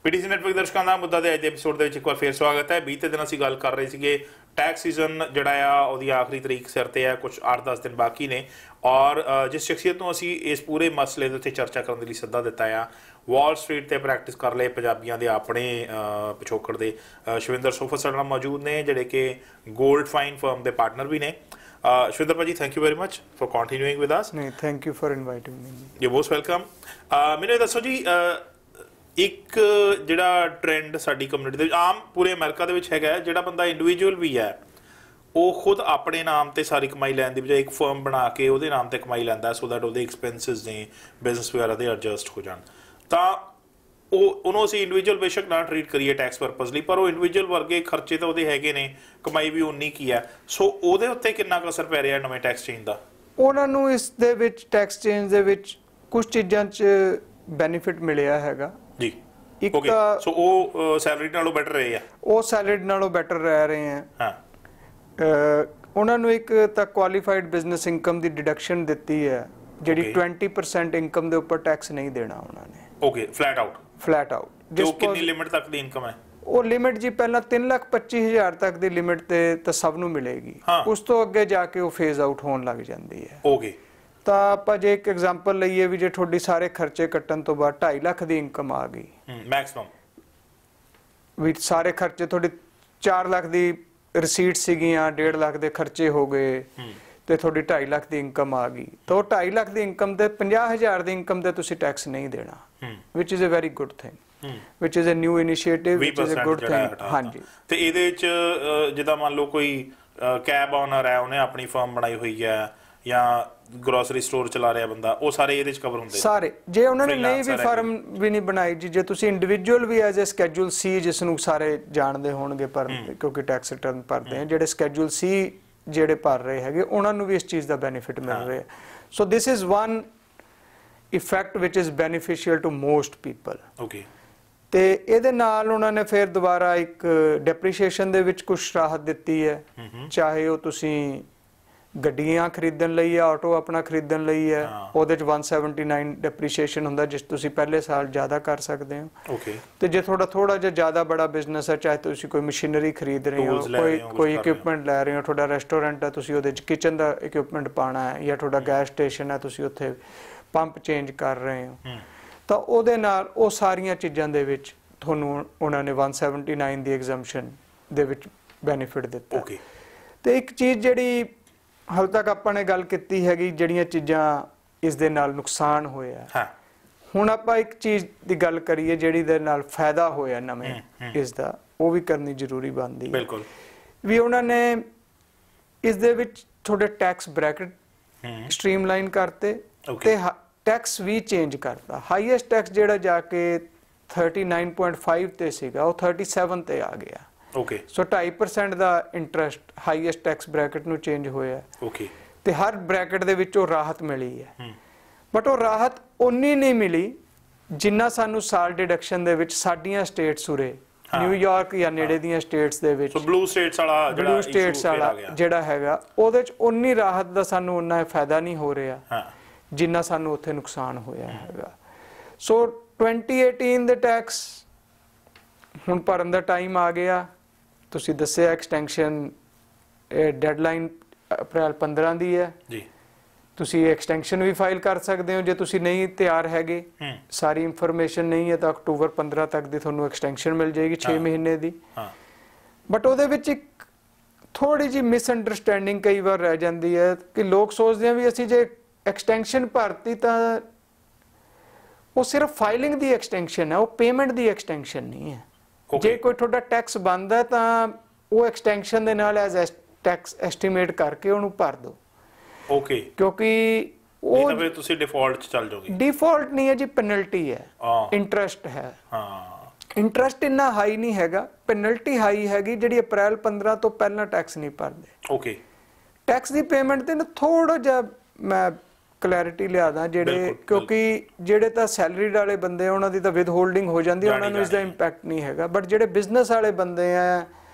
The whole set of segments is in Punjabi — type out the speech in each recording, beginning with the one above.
पीटीसी नेटवर्क दर्शकों का मुद्दा ਦੇ ਅੱਜ ਦੇ ਐਪੀਸੋਡ ਦੇ ਵਿੱਚ ਇੱਕ ਵਾਰ ਫੇਰ ਸਵਾਗਤ ਹੈ। ਬੀਤੇ ਦਿਨ ਅਸੀਂ ਗੱਲ ਕਰ ਰਹੇ ਸੀਗੇ टैक्स सीजन ਜਿਹੜਾ ਆ ਉਹਦੀ ਆਖਰੀ ਤਰੀਕ ਸਿਰ ਤੇ ਹੈ, ਕੁਝ 8-10 ਦਿਨ ਬਾਕੀ ਨੇ ਔਰ ਜਿਸ ਸ਼ਖਸੀਅਤ ਨੂੰ ਅਸੀਂ ਇਸ ਪੂਰੇ ਮਸਲੇ ਦੇ ਉੱਤੇ ਚਰਚਾ ਕਰਨ ਦੇ ਲਈ ਸੱਦਾ ਦਿੱਤਾ ਆ, ਵਾਲ ਸਟਰੀਟ ਤੇ ਪ੍ਰੈਕਟਿਸ ਕਰ ਲਏ ਪੰਜਾਬੀਆਂ ਦੇ ਆਪਣੇ ਪਿਛੋਕੜ ਦੇ ਸ਼ਵਿੰਦਰ ਸੋਫਾ ਸਾਡੇ ਨਾਲ ਮੌਜੂਦ ਨੇ, ਜਿਹੜੇ ਕਿ ਗੋਲਡ ਫਾਈਨ ਫਰਮ ਦੇ ਪਾਰਟਨਰ ਵੀ ਨੇ। ਸ਼ਵਿੰਦਰ ਭਾਜੀ, thank you very much for continuing with us. ਨਹੀਂ, thank you for inviting me. You most welcome. ਮੈਨੂੰ ਦੱਸੋ ਜੀ, ਇੱਕ ਜਿਹੜਾ ਟ੍ਰੈਂਡ ਸਾਡੀ ਕਮਿਊਨਿਟੀ ਦੇ ਵਿੱਚ ਆਮ ਪੂਰੇ ਅਮਰੀਕਾ ਦੇ ਵਿੱਚ ਹੈਗਾ, ਜਿਹੜਾ ਬੰਦਾ ਇੰਡੀਵਿਜੂਅਲ ਵੀ ਹੈ ਉਹ ਖੁਦ ਆਪਣੇ ਨਾਮ ਤੇ ਸਾਰੀ ਕਮਾਈ ਲੈਣ ਦੀ ਬਜਾਏ ਇੱਕ ਫਰਮ ਬਣਾ ਕੇ ਉਹਦੇ ਨਾਮ ਤੇ ਕਮਾਈ ਲੈਂਦਾ ਸੋ ਦੈਟ ਉਹਦੇ ਐਕਸਪੈਂਸਿਸ ਨੇ ਬਿਜ਼ਨਸ ਵਗੈਰਾ ਦੇ ਐਡਜਸਟ ਹੋ ਜਾਣ। ਤਾਂ ਉਹਨੂੰ ਅਸੀਂ ਇੰਡੀਵਿਜੂਅਲ ਬੇਸ਼ੱਕ ਨਾ ਟਰੀਟ ਕਰੀਏ ਟੈਕਸ ਪਰਪਸ ਲਈ, ਪਰ ਉਹ ਇੰਡੀਵਿਜੂਅਲ ਵਰਗੇ ਖਰਚੇ ਤਾਂ ਉਹਦੇ ਹੈਗੇ ਨੇ, ਕਮਾਈ ਵੀ ਉਨੀ ਕੀ ਹੈ, ਸੋ ਉਹਦੇ ਉੱਤੇ ਕਿੰਨਾ ਕੁ ਅਸਰ ਪੈ ਰਿਹਾ ਨਵੇਂ ਟੈਕਸ ਚੇਂਜ ਦਾ? ਉਹਨਾਂ ਨੂੰ ਇਸ ਦੇ ਵਿੱਚ ਟੈਕਸ ਚੇਂਜ ਦੇ ਵਿੱਚ ਕੁਝ ਚੀਜ਼ਾਂ 'ਚ ਬੈਨੀਫਿਟ ਮਿਲਿਆ ਹੈਗਾ ਜੀ। ਇੱਕ ਤਾਂ ਸੋ ਉਹ ਸੈਲਰੀ ਨਾਲੋਂ ਬੈਟਰ ਰਹੇ ਆ, ਉਹ ਸੈਲਰੀ ਨਾਲੋਂ ਬੈਟਰ ਰਹਿ ਰਹੇ ਆ। ਹਾਂ, ਉਹਨਾਂ ਨੂੰ ਇੱਕ ਤਾਂ ਕੁਆਲੀਫਾਈਡ ਬਿਜ਼ਨਸ ਇਨਕਮ ਦੀ ਡਿਡਕਸ਼ਨ ਦਿੱਤੀ ਹੈ, ਜਿਹੜੀ 20% ਇਨਕਮ ਦੇ ਉੱਪਰ ਟੈਕਸ ਨਹੀਂ ਦੇਣਾ ਉਹਨਾਂ ਨੇ। Okay, flat out. ਜੋ ਕਿੰਨੀ ਲਿਮਿਟ ਤੱਕ ਦੀ ਇਨਕਮ ਹੈ? ਉਹ ਲਿਮਿਟ ਜੀ ਪਹਿਲਾਂ 3,25,000 ਤੱਕ ਦੀ ਲਿਮਿਟ ਤੇ ਤਾਂ ਸਭ ਨੂੰ ਮਿਲੇਗੀ, ਉਸ ਤੋਂ ਅੱਗੇ ਜਾ ਕੇ ਉਹ ਫੇਜ਼ ਆਊਟ ਹੋਣ ਲੱਗ ਜਾਂਦੀ ਹੈ। ਓਕੇ, ਤਾਂ ਆਪਾਂ ਜੇ ਇੱਕ ਐਗਜ਼ਾਮਪਲ ਲਈਏ ਵੀ ਜੇ ਤੁਹਾਡੀ ਸਾਰੇ ਖਰਚੇ ਕੱਟਣ ਤੋਂ ਬਾਅਦ 2.5 ਲੱਖ ਦੀ ਇਨਕਮ ਆ ਗਈ ਮੈਕਸਿਮਮ, ਵੀ ਸਾਰੇ ਖਰਚੇ ਤੁਹਾਡੇ 4 ਲੱਖ ਦੀ ਰਸੀਟ ਸੀਗੀਆਂ, 1.5 ਲੱਖ ਦੇ ਖਰਚੇ ਹੋ ਗਏ ਤੇ ਤੁਹਾਡੀ 2.5 ਲੱਖ ਦੀ ਇਨਕਮ ਆ ਗਈ, ਤਾਂ ਉਹ 2.5 ਲੱਖ ਦੀ ਇਨਕਮ ਤੇ 50,000 ਦੀ ਇਨਕਮ ਤੇ ਤੁਸੀਂ ਟੈਕਸ ਨਹੀਂ ਦੇਣਾ, which is a very good thing, which is a new initiative, which is a good thing. ਹਾਂਜੀ, ਤੇ ਇਹਦੇ ਵਿੱਚ ਜਿੱਦਾਂ ਮੰਨ ਲਓ ਕੋਈ ਕੈਬ ਓਨਰ ਹੈ, ਉਹਨੇ ਆਪਣੀ ਫਰਮ ਬਣਾਈ ਹੋਈ ਹੈ ਜਾਂ ਗਰੋਸਰੀ ਸਟੋਰ ਚਲਾ ਰਿਹਾ ਬੰਦਾ, ਉਹ ਸਾਰੇ ਇਹਦੇ ਚ ਕਵਰ ਹੁੰਦੇ ਸਾਰੇ। ਜੇ ਉਹਨਾਂ ਨੇ ਨਹੀਂ ਵੀ ਫਰਮ ਵੀ ਨਹੀਂ ਬਣਾਈ ਜੀ, ਜੇ ਤੁਸੀਂ ਇੰਡੀਵਿਜੂਅਲ ਵੀ ਐਜ਼ ਅ ਸਕੇਡਿਊਲ ਸੀ, ਜਿਸ ਨੂੰ ਸਾਰੇ ਜਾਣਦੇ ਹੋਣਗੇ ਪਰ ਕਿਉਂਕਿ ਟੈਕਸ ਰਿਟਰਨ ਭਰਦੇ ਆ, ਜਿਹੜੇ ਸਕੇਡਿਊਲ ਸੀ ਜਿਹੜੇ ਭਰ ਰਹੇ ਹੈਗੇ ਉਹਨਾਂ ਨੂੰ ਵੀ ਇਸ ਚੀਜ਼ ਦਾ ਬੈਨੀਫਿਟ ਮਿਲ ਰਿਹਾ। So this is one effect which is beneficial to most people. Okay, ਤੇ ਇਹਦੇ ਨਾਲ ਉਹਨਾਂ ਨੇ ਫਿਰ ਦੁਬਾਰਾ ਇੱਕ ਡੈਪਰੀਸ਼ੀਏਸ਼ਨ ਦੇ ਵਿੱਚ ਕੁਝ ਰਾਹਤ ਦਿੱਤੀ ਹੈ, ਚਾਹੇ ਉਹ ਤੁਸੀਂ ਗੱਡੀਆਂ ਖਰੀਦਣ ਲਈ ਜਾਂ ਆਟੋ ਆਪਣਾ ਖਰੀਦਣ ਲਈ ਹੈ, ਉਹਦੇ 'ਚ 179 ਡੈਪਰੀਸ਼ੀਏਸ਼ਨ ਹੁੰਦਾ, ਜਿਸ ਤੁਸੀਂ ਪਹਿਲੇ ਸਾਲ ਜ਼ਿਆਦਾ ਕਰ ਸਕਦੇ ਹੋ। ਓਕੇ, ਤੇ ਜੇ ਥੋੜਾ ਜਿਹਾ ਜ਼ਿਆਦਾ ਬੜਾ ਬਿਜ਼ਨਸ ਹੈ, ਚਾਹੇ ਤੁਸੀਂ ਕੋਈ ਮਸ਼ੀਨਰੀ ਖਰੀਦ ਰਹੇ ਹੋ, ਕੋਈ ਇਕਵਿਪਮੈਂਟ ਲੈ ਰਹੇ ਹੋ, ਤੁਹਾਡਾ ਰੈਸਟੋਰੈਂਟ ਹੈ, ਤੁਸੀਂ ਉਹਦੇ 'ਚ ਕਿਚਨ ਦਾ ਇਕਵਿਪਮੈਂਟ ਪਾਉਣਾ ਹੈ, ਜਾਂ ਤੁਹਾਡਾ ਗੈਸ ਸਟੇਸ਼ਨ ਹੈ, ਤੁਸੀਂ ਉੱਥੇ ਪੰਪ ਚੇਂਜ ਕਰ ਰਹੇ ਹੋ, ਤਾਂ ਉਹਦੇ ਨਾਲ ਉਹ ਸਾਰੀਆਂ ਚੀਜ਼ਾਂ ਦੇ ਵਿੱਚ ਤੁਹਾਨੂੰ ਉਹਨਾਂ ਨੇ 179 ਦੀ ਐਗਜ਼ੈਂਪਸ਼ਨ ਦੇ ਵਿੱਚ ਬੈਨੀਫਿਟ ਦਿੱਤਾ। ਓਕੇ, ਤੇ ਇੱਕ ਚੀਜ਼ ਜਿਹੜੀ ਹਾਲੇ ਤੱਕ ਆਪਾਂ ਨੇ ਗੱਲ ਕੀਤੀ ਹੈਗੀ, ਜਿਹੜੀਆਂ ਚੀਜ਼ਾਂ ਇਸ ਦੇ ਨਾਲ ਨੁਕਸਾਨ ਹੋਇਆ, ਹੁਣ ਆਪਾਂ ਇੱਕ ਚੀਜ਼ ਦੀ ਗੱਲ ਕਰੀਏ ਜਿਹੜੀ ਦੇ ਨਾਲ ਫਾਇਦਾ ਹੋਇਆ ਨਵੇਂ ਇਸ ਦਾ, ਉਹ ਵੀ ਕਰਨੀ ਜ਼ਰੂਰੀ ਬਣਦੀ ਹੈ। ਬਿਲਕੁਲ, ਵੀ ਉਹਨਾਂ ਨੇ ਇਸ ਦੇ ਵਿੱਚ ਥੋੜੇ ਟੈਕਸ ਬ੍ਰੈਕਟ ਸਟ੍ਰੀਮਲਾਈਨ ਕਰਤੇ ਤੇ ਟੈਕਸ ਵੀ ਚੇਂਜ ਕਰਤਾ। ਹਾਈਐਸਟ ਟੈਕਸ ਜਿਹੜਾ ਜਾ ਕੇ 39.5 ਤੇ ਸੀਗਾ, ਉਹ 37 ਤੇ ਆ ਗਿਆ। ਓਕੇ, ਸੋ 2.5% ਦਾ ਇੰਟਰਸਟ ਹਾਈਐਸਟ ਟੈਕਸ ਬ੍ਰੈਕਟ ਨੂੰ ਚੇਂਜ ਹੋਇਆ। ਓਕੇ, ਤੇ ਹਰ ਬ੍ਰੈਕਟ ਦੇ ਵਿੱਚ ਉਹ ਰਾਹਤ ਮਿਲੀ ਹੈ, ਬਟ ਉਹ ਰਾਹਤ ਉਨੀ ਨਹੀਂ ਮਿਲੀ ਜਿੰਨਾ ਸਾਨੂੰ ਸਾਲ ਡਿਡਕਸ਼ਨ ਦੇ ਵਿੱਚ ਸਾਡੀਆਂ ਸਟੇਟਸ ਉਰੇ ਨਿਊਯਾਰਕ ਜਾਂ ਨੇੜੇ ਦੀਆਂ ਸਟੇਟਸ ਦੇ ਵਿੱਚ ਬਲੂ ਸਟੇਟਸ ਵਾਲਾ ਜਿਹੜਾ ਹੈਗਾ, ਉਹਦੇ 'ਚ ਉਨੀ ਰਾਹਤ ਦਾ ਸਾਨੂੰ ਉਨਾ ਫਾਇਦਾ ਨਹੀਂ ਹੋ ਰਿਹਾ ਜਿੰਨਾ ਸਾਨੂੰ ਉੱਥੇ ਨੁਕਸਾਨ ਹੋਇਆ ਹੈਗਾ। ਸੋ 2018 ਦੇ ਟੈਕਸ ਹੁਣ ਭਰਨ ਦਾ ਟਾਈਮ ਆ ਗਿਆ। ਤੁਸੀਂ ਦੱਸਿਆ ਐਕਸਟੈਂਸ਼ਨ ਡੈਡਲਾਈਨ ਅਪ੍ਰੈਲ 15 ਦੀ ਹੈ ਜੀ, ਤੁਸੀਂ ਐਕਸਟੈਂਸ਼ਨ ਵੀ ਫਾਈਲ ਕਰ ਸਕਦੇ ਹੋ ਜੇ ਤੁਸੀਂ ਨਹੀਂ ਤਿਆਰ ਹੈਗੇ, ਸਾਰੀ ਇਨਫੋਰਮੇਸ਼ਨ ਨਹੀਂ ਹੈ ਤਾਂ ਅਕਤੂਬਰ 15 ਤੱਕ ਦੀ ਤੁਹਾਨੂੰ ਐਕਸਟੈਂਸ਼ਨ ਮਿਲ ਜਾਏਗੀ 6 ਮਹੀਨੇ ਦੀ। ਬਟ ਉਹਦੇ ਵਿੱਚ ਇੱਕ ਥੋੜੀ ਜਿਹੀ ਮਿਸਅੰਡਰਸਟੈਂਡਿੰਗ ਕਈ ਵਾਰ ਰਹਿ ਜਾਂਦੀ ਹੈ ਕਿ ਲੋਕ ਸੋਚਦੇ ਆ ਵੀ ਅਸੀਂ ਜੇ ਐਕਸਟੈਂਸ਼ਨ ਭਰਤੀ ਤਾਂ ਉਹ ਸਿਰਫ ਫਾਈਲਿੰਗ ਦੀ ਐਕਸਟੈਂਸ਼ਨ ਹੈ, ਉਹ ਪੇਮੈਂਟ ਦੀ ਐਕਸਟੈਂਸ਼ਨ ਨਹੀਂ ਹੈ। ਜੇ ਕੋਈ ਤੁਹਾਡਾ ਟੈਕਸ ਬਣਦਾ ਤਾਂ ਉਹ ਐਕਸਟੈਂਸ਼ਨ ਦੇ ਨਾਲ ਐਜ਼ ਟੈਕਸ ਐਸਟੀਮੇਟ ਕਰਕੇ ਉਹਨੂੰ ਭਰ ਦਿਓ। ਓਕੇ, ਕਿਉਂਕਿ ਉਹ ਤਾਂ ਫਿਰ ਤੁਸੀਂ ਡਿਫਾਲਟ 'ਚ ਚੱਲ ਜਾਓਗੇ। ਡਿਫਾਲਟ ਨਹੀਂ ਹੈ ਜੀ, ਪੈਨਲਟੀ ਹੈ, ਇੰਟਰਸਟ ਹੈ। ਇੰਟਰਸਟ ਇੰਨਾ ਹਾਈ ਨਹੀਂ ਹੈਗਾ, ਪੈਨਲਟੀ ਹਾਈ ਹੈਗੀ ਜਿਹੜੀ ਅਪ੍ਰੈਲ 15 ਤੋਂ ਪਹਿਲਾਂ ਟੈਕਸ ਨਹੀਂ ਭਰਦੇ। ਓਕੇ, ਟੈਕਸ ਦੀ ਪੇਮੈਂਟ ਤੇ ਨਾ ਥੋੜਾ ਜਿਹਾ ਮੈਂ ਕਲੈਰਿਟੀ ਲਿਆਦਾ, ਜਿਹੜੇ ਕਿਉਂਕਿ ਜਿਹੜੇ ਤਾਂ ਸੈਲਰੀਡ ਵਾਲੇ ਬੰਦੇ ਆ ਉਹਨਾਂ ਦੀ ਤਾਂ ਵਿਦ ਹੋਲਡਿੰਗ ਹੋ ਜਾਂਦੀ, ਉਹਨਾਂ ਨੂੰ ਇਸ ਦਾ ਇੰਪੈਕਟ ਨਹੀਂ ਹੈਗਾ, ਬਟ ਜਿਹੜੇ ਬਿਜ਼ਨਸ ਵਾਲੇ ਬੰਦੇ ਆ,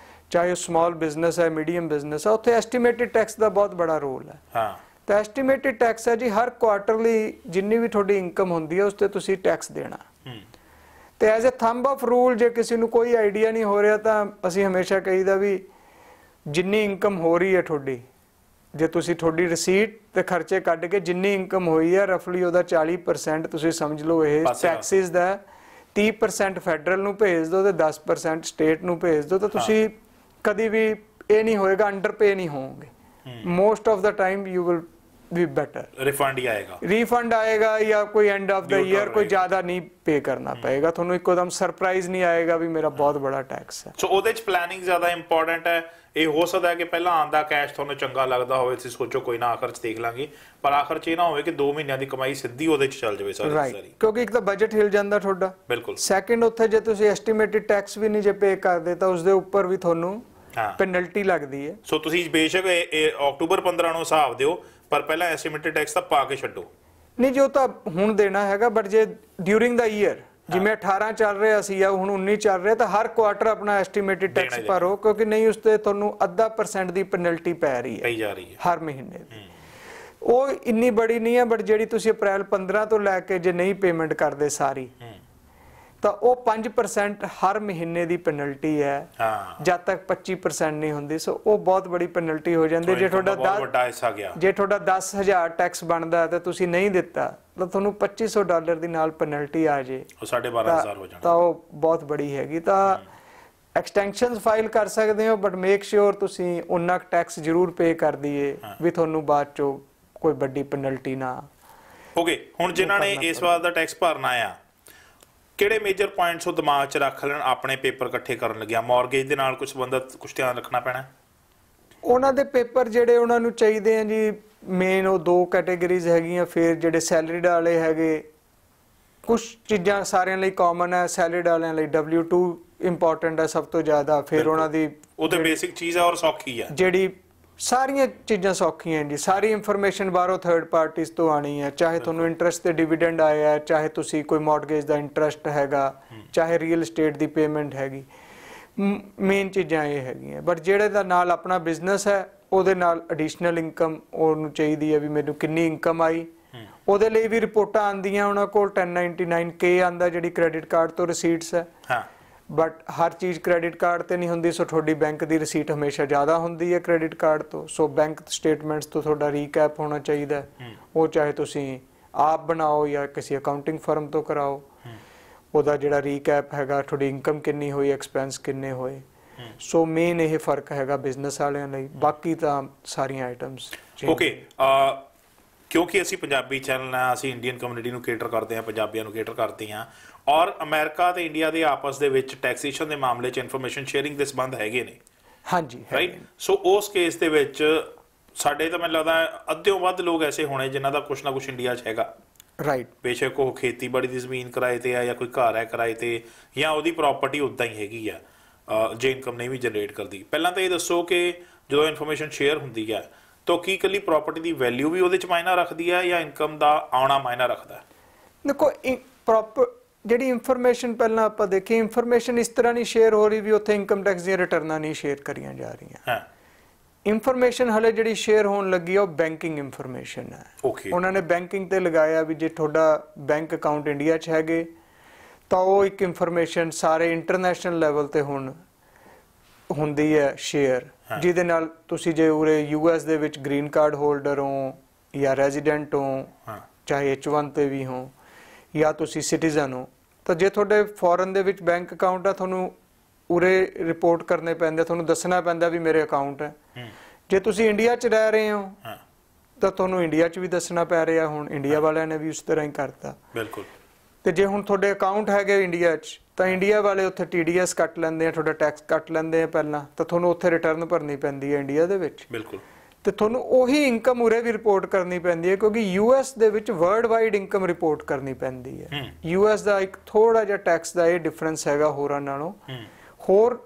ਚਾਹੇ ਉਹ ਸਮਾਲ ਬਿਜ਼ਨਸ ਹੈ, ਮੀਡੀਅਮ ਬਿਜ਼ਨਸ ਹੈ, ਉੱਥੇ ਐਸਟੀਮੇਟਿਡ ਟੈਕਸ ਦਾ ਬਹੁਤ ਬੜਾ ਰੋਲ ਹੈ। ਤਾਂ ਐਸਟੀਮੇਟਿਡ ਟੈਕਸ ਹੈ ਜੀ, ਹਰ ਕੁਆਟਰਲੀ ਜਿੰਨੀ ਵੀ ਤੁਹਾਡੀ ਇਨਕਮ ਹੁੰਦੀ ਹੈ ਉਸ ਤੇ ਤੁਸੀਂ ਟੈਕਸ ਦੇਣਾ। ਤੇ as a thumb of rule ਜੇ ਕਿਸੇ ਨੂੰ ਕੋਈ ਆਈਡੀਆ ਨਹੀਂ ਹੋ ਰਿਹਾ ਤਾਂ ਅਸੀਂ ਹਮੇਸ਼ਾ ਕਹੀਦਾ ਵੀ ਜਿੰਨੀ ਇਨਕਮ ਹੋ ਰਹੀ ਹੈ ਤੁਹਾਡੀ, ਜੇ ਤੁਸੀਂ ਤੁਹਾਡੀ ਰਸੀਟ ਤੇ ਖਰਚੇ ਕੱਢ ਕੇ ਜਿੰਨੀ ਇਨਕਮ ਹੋਈ ਹੈ ਰਫਲੀ ਉਹਦਾ 40% ਤੁਸੀਂ ਸਮਝ ਲਓ ਇਹ ਟੈਕਸਿਸ ਦਾ, 30% ਫੈਡਰਲ ਨੂੰ ਭੇਜ ਦਿਓ ਤੇ 10% ਸਟੇਟ ਨੂੰ ਭੇਜ ਦਿਓ ਤਾਂ ਤੁਸੀਂ ਕਦੀ ਵੀ ਇਹ ਨਹੀਂ ਹੋਏਗਾ, ਅੰਡਰ ਪੇ ਨਹੀਂ ਹੋਵੋਗੇ। Most of the time you will be better, refund ਆਏਗਾ ਜਾਂ ਕੋਈ ਐਂਡ ਆਫ ਦਾ ਈਅਰ ਕੋਈ ਜ਼ਿਆਦਾ ਨਹੀਂ ਪੇ ਕਰਨਾ ਪਏਗਾ ਤੁਹਾਨੂੰ, ਇੱਕੋਦਮ ਸਰਪ੍ਰਾਈਜ਼ ਨਹੀਂ ਆਏਗਾ ਵੀ ਮੇਰਾ ਬਹੁਤ ਬੜਾ ਟੈਕਸ ਹੈ। ਸੋ ਉਹਦੇ ਚ ਪਲੈਨਿੰਗ ਜ਼ਿਆਦਾ ਇੰਪੋਰਟੈਂਟ ਹੈ। ਇਹ ਹੋ ਸਕਦਾ ਹੈ ਕਿ ਪਹਿਲਾਂ ਆਂਦਾ ਕੈਸ਼ ਤੁਹਾਨੂੰ ਚੰਗਾ ਲੱਗਦਾ ਹੋਵੇ, ਤੁਸੀਂ ਸੋਚੋ ਕੋਈ ਨਾ ਆਖਰ ਚ ਦੇਖ ਲਾਂਗੇ, ਪਰ ਆਖਰ ਚ ਇਹ ਨਾ ਹੋਵੇ ਕਿ 2 ਮਹੀਨਿਆਂ ਦੀ ਕਮਾਈ ਸਿੱਧੀ ਉਹਦੇ ਚ ਚੱਲ ਜਾਵੇ ਸਾਰੀ, ਕਿਉਂਕਿ ਇੱਕ ਤਾਂ ਬਜਟ ਹਿਲ ਜਾਂਦਾ ਤੁਹਾਡਾ, ਬਿਲਕੁਲ। ਸੈਕਿੰਡ ਉੱਥੇ ਜੇ ਤੁਸੀਂ ਐਸਟੀਮੇਟਡ ਟੈਕਸ ਵੀ ਨਹੀਂ ਜੇ ਪੇ ਕਰਦੇ ਤਾਂ ਉਸਦੇ ਉੱਪਰ ਵੀ ਤੁਹਾਨੂੰ ਪੈਨਲਟੀ ਲੱਗਦੀ ਹੈ। ਸੋ ਤੁਸੀਂ ਬੇਸ਼ੱਕ ਅਕਤੂਬਰ 15 ਨੂੰ ਹਿਸਾਬ ਦਿਓ, ਪਰ ਪਹਿਲਾਂ ਐਸਟੀਮੇਟਡ ਟੈਕਸ ਤਾਂ ਪਾ ਕੇ ਛੱਡੋ। ਨਹੀਂ ਜੋ ਤਾਂ ਹੁਣ ਦੇਣਾ ਹੈਗਾ, ਬਟ ਜੇ ਡਿਊਰਿੰਗ ਦਾ ਈਅਰ ਜਿਵੇਂ 18 ਚੱਲ ਰਿਹਾ ਸੀ ਜਾਂ ਹੁਣ 19 ਚੱਲ ਰਿਹਾ ਤਾਂ ਹਰ ਕੁਆਟਰ ਆਪਣਾ ਐਸਟੀਮੇਟਡ ਟੈਕਸ ਭਰੋ, ਕਿਉਂਕਿ ਨਹੀਂ ਉਸ ਤੇ ਤੁਹਾਨੂੰ 0.5% ਦੀ ਪੈਨਲਟੀ ਪੈ ਰਹੀ ਹੈ ਹਰ ਮਹੀਨੇ ਦੀ। ਉਹ ਇੰਨੀ ਬੜੀ ਨਹੀਂ ਹੈ, ਬਟ ਜਿਹੜੀ ਤੁਸੀਂ ਅਪ੍ਰੈਲ 15 ਤੋਂ ਲੈ ਕੇ ਜੇ ਨਹੀਂ ਪੇਮੈਂਟ ਕਰਦੇ ਸਾਰੀ ਤਾਂ ਉਹ 5% ਹਰ ਮਹੀਨੇ ਦੀ ਪੈਨਲਟੀ ਹੈ ਜਦ ਤੱਕ 25% ਨਹੀਂ ਹੁੰਦੀ। ਸੋ ਉਹ ਬਹੁਤ ਬੜੀ ਪੈਨਲਟੀ ਹੋ ਜਾਂਦੀ। ਜੇ ਤੁਹਾਡਾ 10,000 ਟੈਕਸ ਬਣਦਾ ਤੇ ਤੁਸੀਂ ਨਹੀਂ ਦਿੱਤਾ ਤਾਂ ਤੁਹਾਨੂੰ $2,500 ਦੀ ਨਾਲ ਪੈਨਲਟੀ ਆ ਜੇ, ਉਹ 12,500 ਹੋ ਜਾਣਾ, ਤਾਂ ਉਹ ਬਹੁਤ ਬੜੀ ਹੈਗੀ। ਤਾਂ ਐਕਸਟੈਂਸ਼ਨਸ ਫਾਈਲ ਕਰ ਸਕਦੇ ਹੋ, ਬਟ ਮੇਕ ਸ਼ੋਰ ਤੁਸੀਂ ਉਨਾ ਟੈਕਸ ਜ਼ਰੂਰ ਪੇ ਕਰ ਦਈਏ ਵੀ ਤੁਹਾਨੂੰ ਬਾਅਦ ਚੋਂ ਕੋਈ ਵੱਡੀ ਪੈਨਲਟੀ ਨਾ। ਓਕੇ, ਹੁਣ ਜਿਨ੍ਹਾਂ ਨੇ ਇਸ ਵਾਰ ਦਾ ਟੈਕਸ ਭਰਨਾ ਆ, ਕਿਹੜੇ ਮੇਜਰ ਪੁਆਇੰਟਸ ਉਹ ਦਿਮਾਗ 'ਚ ਰੱਖ ਲੈਣ ਆਪਣੇ ਪੇਪਰ ਇਕੱਠੇ ਕਰਨ ਲੱਗਿਆ? ਮੌਰਗੇਜ ਦੇ ਨਾਲ ਕੁਝ ਸੰਬੰਧਿਤ ਕੁਝ ਧਿਆਨ ਰੱਖਣਾ ਪੈਣਾ? ਉਹਨਾਂ ਦੇ ਪੇਪਰ ਜਿਹੜੇ ਉਹਨਾਂ ਨੂੰ ਚਾਹੀਦੇ ਆ ਜੀ, ਮੇਨ ਉਹ 2 ਕੈਟੇਗਰੀਜ਼ ਹੈਗੀਆਂ। ਫਿਰ ਜਿਹੜੇ ਸੈਲਰੀਡ ਵਾਲੇ ਹੈਗੇ, ਕੁਝ ਚੀਜ਼ਾਂ ਸਾਰਿਆਂ ਲਈ ਕਾਮਨ ਹੈ। ਸੈਲਰੀਡ ਵਾਲਿਆਂ ਲਈ W2 ਇੰਪੋਰਟੈਂਟ ਹੈ ਸਭ ਤੋਂ ਜ਼ਿਆਦਾ। ਫਿਰ ਉਹਨਾਂ ਦੀ ਉਹ ਤੇ ਬੇਸਿਕ ਚੀਜ਼ ਹੈ ਔਰ ਸੌਖੀ ਹੈ, ਜਿਹੜੀ ਸਾਰੀਆਂ ਚੀਜ਼ਾਂ ਸੌਖੀਆਂ ਜੀ। ਸਾਰੀ ਇਨਫੋਰਮੇਸ਼ਨ ਬਾਹਰੋਂ ਥਰਡ ਪਾਰਟੀਜ਼ ਤੋਂ ਆਣੀ ਹੈ, ਚਾਹੇ ਤੁਹਾਨੂੰ ਇੰਟਰਸਟ ਤੇ ਡਿਵੀਡੈਂਡ ਆਇਆ, ਚਾਹੇ ਤੁਸੀਂ ਕੋਈ ਮੌਰਗੇਜ ਦਾ ਇੰਟਰਸਟ ਹੈਗਾ, ਚਾਹੇ ਰੀਅਲ ਏਸਟੇਟ ਦੀ ਪੇਮੈਂਟ ਹੈਗੀ। ਮੇਨ ਚੀਜ਼ਾਂ ਇਹ ਹੈਗੀਆਂ। ਬਟ ਜਿਹੜੇ ਦਾ ਨਾਲ ਆਪਣਾ ਬਿਜ਼ਨਸ ਹੈ ਉਹਦੇ ਨਾਲ ਐਡੀਸ਼ਨਲ ਇਨਕਮ ਉਹਨੂੰ ਚਾਹੀਦੀ ਹੈ ਵੀ ਮੈਨੂੰ ਕਿੰਨੀ ਇਨਕਮ ਆਈ, ਉਹਦੇ ਲਈ ਵੀ ਰਿਪੋਰਟਾਂ ਆਉਂਦੀਆਂ ਉਹਨਾਂ ਕੋਲ। 1099K ਆਉਂਦਾ ਜਿਹੜੀ ਕ੍ਰੈਡਿਟ ਕਾਰਡ ਤੋਂ ਰਸੀਟਸ ਹੈ, ਬਟ ਹਰ ਚੀਜ਼ ਕ੍ਰੈਡਿਟ ਕਾਰਡ ਤੇ ਨਹੀਂ ਹੁੰਦੀ। ਸੋ ਤੁਹਾਡੀ ਬੈਂਕ ਦੀ ਰਸੀਟ ਹਮੇਸ਼ਾ ਜ਼ਿਆਦਾ ਹੁੰਦੀ ਹੈ ਕ੍ਰੈਡਿਟ ਕਾਰਡ ਤੋਂ। ਸੋ ਬੈਂਕ ਸਟੇਟਮੈਂਟਸ ਤੋਂ ਤੁਹਾਡਾ ਰੀਕੈਪ ਹੋਣਾ ਚਾਹੀਦਾ, ਉਹ ਚਾਹੇ ਤੁਸੀਂ ਆਪ ਬਣਾਓ ਜਾਂ ਕਿਸੇ ਅਕਾਊਂਟਿੰਗ ਫਰਮ ਤੋਂ ਕਰਾਓ। ਉਹਦਾ ਜਿਹੜਾ ਰੀਕੈਪ ਹੈਗਾ, ਤੁਹਾਡੀ ਇਨਕਮ ਕਿੰਨੀ ਹੋਈ, ਐਕਸਪੈਂਸ ਕਿੰਨੇ ਹੋਏ। ਸੋ ਮੇਨ ਇਹ ਫਰਕ ਹੈਗਾ ਬਿਜ਼ਨਸ ਵਾਲਿਆਂ ਲਈ, ਬਾਕੀ ਤਾਂ ਸਾਰੀਆਂ ਆਈਟਮਸ। ਓਕੇ, ਕਿਉਂਕਿ ਅਸੀਂ ਪੰਜਾਬੀ ਚੈਨਲ ਆ, ਅਸੀਂ ਇੰਡੀਅਨ ਕਮਿਊਨਿਟੀ ਨੂੰ ਕੇਟਰ ਕਰਦੇ ਹਾਂ, ਪੰਜਾਬੀਆਂ ਨੂੰ ਕੇਟਰ ਕਰਦੇ ਹਾਂ, ਔਰ ਅਮਰੀਕਾ ਤੇ ਇੰਡੀਆ ਦੇ ਆਪਸ ਦੇ ਵਿੱਚ ਟੈਕਸੇਸ਼ਨ ਦੇ ਮਾਮਲੇ 'ਚ ਇਨਫੋਰਮੇਸ਼ਨ ਸ਼ੇਅਰਿੰਗ ਦੇ ਸੰਬੰਧ ਹੈਗੇ ਨੇ। ਹਾਂਜੀ, ਰਾਈਟ। ਸੋ ਉਸ ਕੇਸ ਦੇ ਵਿੱਚ ਸਾਡੇ ਤਾਂ ਮੈਨੂੰ ਲੱਗਦਾ ਅੱਧਿਓਂ ਵੱਧ ਲੋਕ ਐਸੇ ਹੋਣੇ ਜਿਨ੍ਹਾਂ ਦਾ ਕੁਛ ਨਾ ਕੁਛ ਇੰਡੀਆ 'ਚ ਹੈਗਾ। ਰਾਈਟ। ਬੇਸ਼ੱਕ ਉਹ ਖੇਤੀਬਾੜੀ ਦੀ ਜ਼ਮੀਨ ਕਿਰਾਏ ਤੇ ਆ ਜਾਂ ਕੋਈ ਘਰ ਹੈ ਕਿਰਾਏ ਤੇ, ਜਾਂ ਉਹਦੀ ਪ੍ਰੋਪਰਟੀ ਉੱਦਾਂ ਹੀ ਹੈਗੀ ਆ ਜੇ ਇਨਕਮ ਨਹੀਂ ਵੀ ਜਨਰੇਟ ਕਰਦੀ। ਪਹਿਲਾਂ ਤਾਂ ਇਹ ਦੱਸੋ ਕਿ ਜਦੋਂ ਇਨਫੋਰਮੇਸ਼ਨ ਸ਼ੇਅਰ ਹੁੰਦੀ ਹੈ ਤਾਂ ਕੀ ਇਕੱਲੀ ਪ੍ਰੋਪਰਟੀ ਦੀ ਵੈਲਿਊ ਵੀ ਉਹਦੇ 'ਚ ਮਾਇਨਾ ਰੱਖਦੀ ਹੈ ਜਾਂ ਇਨਕਮ ਦਾ ਆਉਣਾ ਮਾਇਨਾ ਰੱਖਦਾ? ਦੇਖੋ, ਪ੍ਰੋਪਰ ਜਿਹੜੀ ਇਨਫੋਰਮੇਸ਼ਨ ਪਹਿਲਾਂ ਆਪਾਂ ਦੇਖੀ, ਇਨਫੋਰਮੇਸ਼ਨ ਇਸ ਤਰ੍ਹਾਂ ਨਹੀਂ ਸ਼ੇਅਰ ਹੋ ਰਹੀ ਵੀ ਉੱਥੇ ਇਨਕਮ ਟੈਕਸ ਦੀਆਂ ਰਿਟਰਨਾਂ ਨਹੀਂ ਸ਼ੇਅਰ ਕਰੀਆਂ ਜਾ ਰਹੀਆਂ। ਇਨਫੋਰਮੇਸ਼ਨ ਹਲੇ ਜਿਹੜੀ ਸ਼ੇਅਰ ਹੋਣ ਲੱਗੀ ਆ ਉਹ ਬੈਂਕਿੰਗ ਇਨਫੋਰਮੇਸ਼ਨ ਹੈ। ਉਹਨਾਂ ਨੇ ਬੈਂਕਿੰਗ ਤੇ ਲਗਾਇਆ ਵੀ ਜੇ ਤੁਹਾਡਾ ਬੈਂਕ ਅਕਾਊਂਟ ਇੰਡੀਆ 'ਚ ਹੈਗੇ ਤਾਂ ਉਹ ਇੱਕ ਇਨਫੋਰਮੇਸ਼ਨ ਸਾਰੇ ਇੰਟਰਨੈਸ਼ਨਲ ਲੈਵਲ ਤੇ ਹੁਣ ਹੁੰਦੀ ਹੈ ਸ਼ੇਅਰ, ਜਿਹਦੇ ਨਾਲ ਤੁਸੀਂ ਜੇ ਉਰੇ US ਦੇ ਵਿੱਚ ਗ੍ਰੀਨ ਕਾਰਡ ਹੋਲਡਰ ਹੋ ਜਾਂ ਰੈਜ਼ੀਡੈਂਟ ਹੋ, ਚਾਹੇ H1 ਤੇ ਵੀ ਹੋ, ਜਾਂ ਤੁਸੀਂ ਸਿਟੀਜ਼ਨ ਹੋ, ਤਾਂ ਜੇ ਤੁਹਾਡੇ ਫੋਰਨ ਦੇ ਵਿੱਚ ਬੈਂਕ ਅਕਾਊਂਟ ਆ ਤੁਹਾਨੂੰ ਉਰੇ ਰਿਪੋਰਟ ਕਰਨੇ ਪੈਂਦੇ, ਤੁਹਾਨੂੰ ਦੱਸਣਾ ਪੈਂਦਾ ਵੀ ਮੇਰੇ ਅਕਾਊਂਟ ਹੈ। ਜੇ ਤੁਸੀਂ ਇੰਡੀਆ 'ਚ ਰਹਿ ਰਹੇ ਹੋ ਤਾਂ ਤੁਹਾਨੂੰ ਇੰਡੀਆ 'ਚ ਵੀ ਦੱਸਣਾ ਪੈ ਰਿਹਾ। ਹੁਣ ਇੰਡੀਆ ਵਾਲਿਆਂ ਨੇ ਵੀ ਉਸ ਤਰ੍ਹਾਂ ਹੀ ਕਰਤਾ। ਬਿਲਕੁਲ। ਤੇ ਜੇ ਹੁਣ ਤੁਹਾਡੇ ਅਕਾਊਂਟ ਹੈਗੇ ਇੰਡੀਆ 'ਚ ਤਾਂ ਇੰਡੀਆ ਵਾਲੇ ਉੱਥੇ TDS ਕੱਟ ਲੈਂਦੇ ਆ, ਤੁਹਾਡਾ ਟੈਕਸ ਕੱਟ ਲੈਂਦੇ ਆ ਪਹਿਲਾਂ, ਤਾਂ ਤੁਹਾਨੂੰ ਉੱਥੇ ਰਿਟਰਨ ਭਰਨੀ ਪੈਂਦੀ ਹੈ ਇੰਡੀਆ ਦੇ ਵਿੱਚ। ਬਿਲਕੁਲ। ਤੇ ਤੁਹਾਨੂੰ ਉਹੀ ਇਨਕਮ ਉਰੇ ਵੀ ਰਿਪੋਰਟ ਕਰਨੀ ਪੈਂਦੀ ਹੈ, ਕਿਉਂਕਿ US ਦੇ ਵਿੱਚ ਵਰਲਡ ਵਾਈਡ ਇਨਕਮ ਰਿਪੋਰਟ ਕਰਨੀ ਪੈਂਦੀ ਹੈ। US ਦਾ ਇੱਕ ਥੋੜਾ ਜਿਹਾ ਟੈਕਸ ਦਾ ਇਹ ਡਿਫਰੈਂਸ ਹੈਗਾ ਹੋਰਾਂ ਨਾਲੋਂ। ਹੋਰ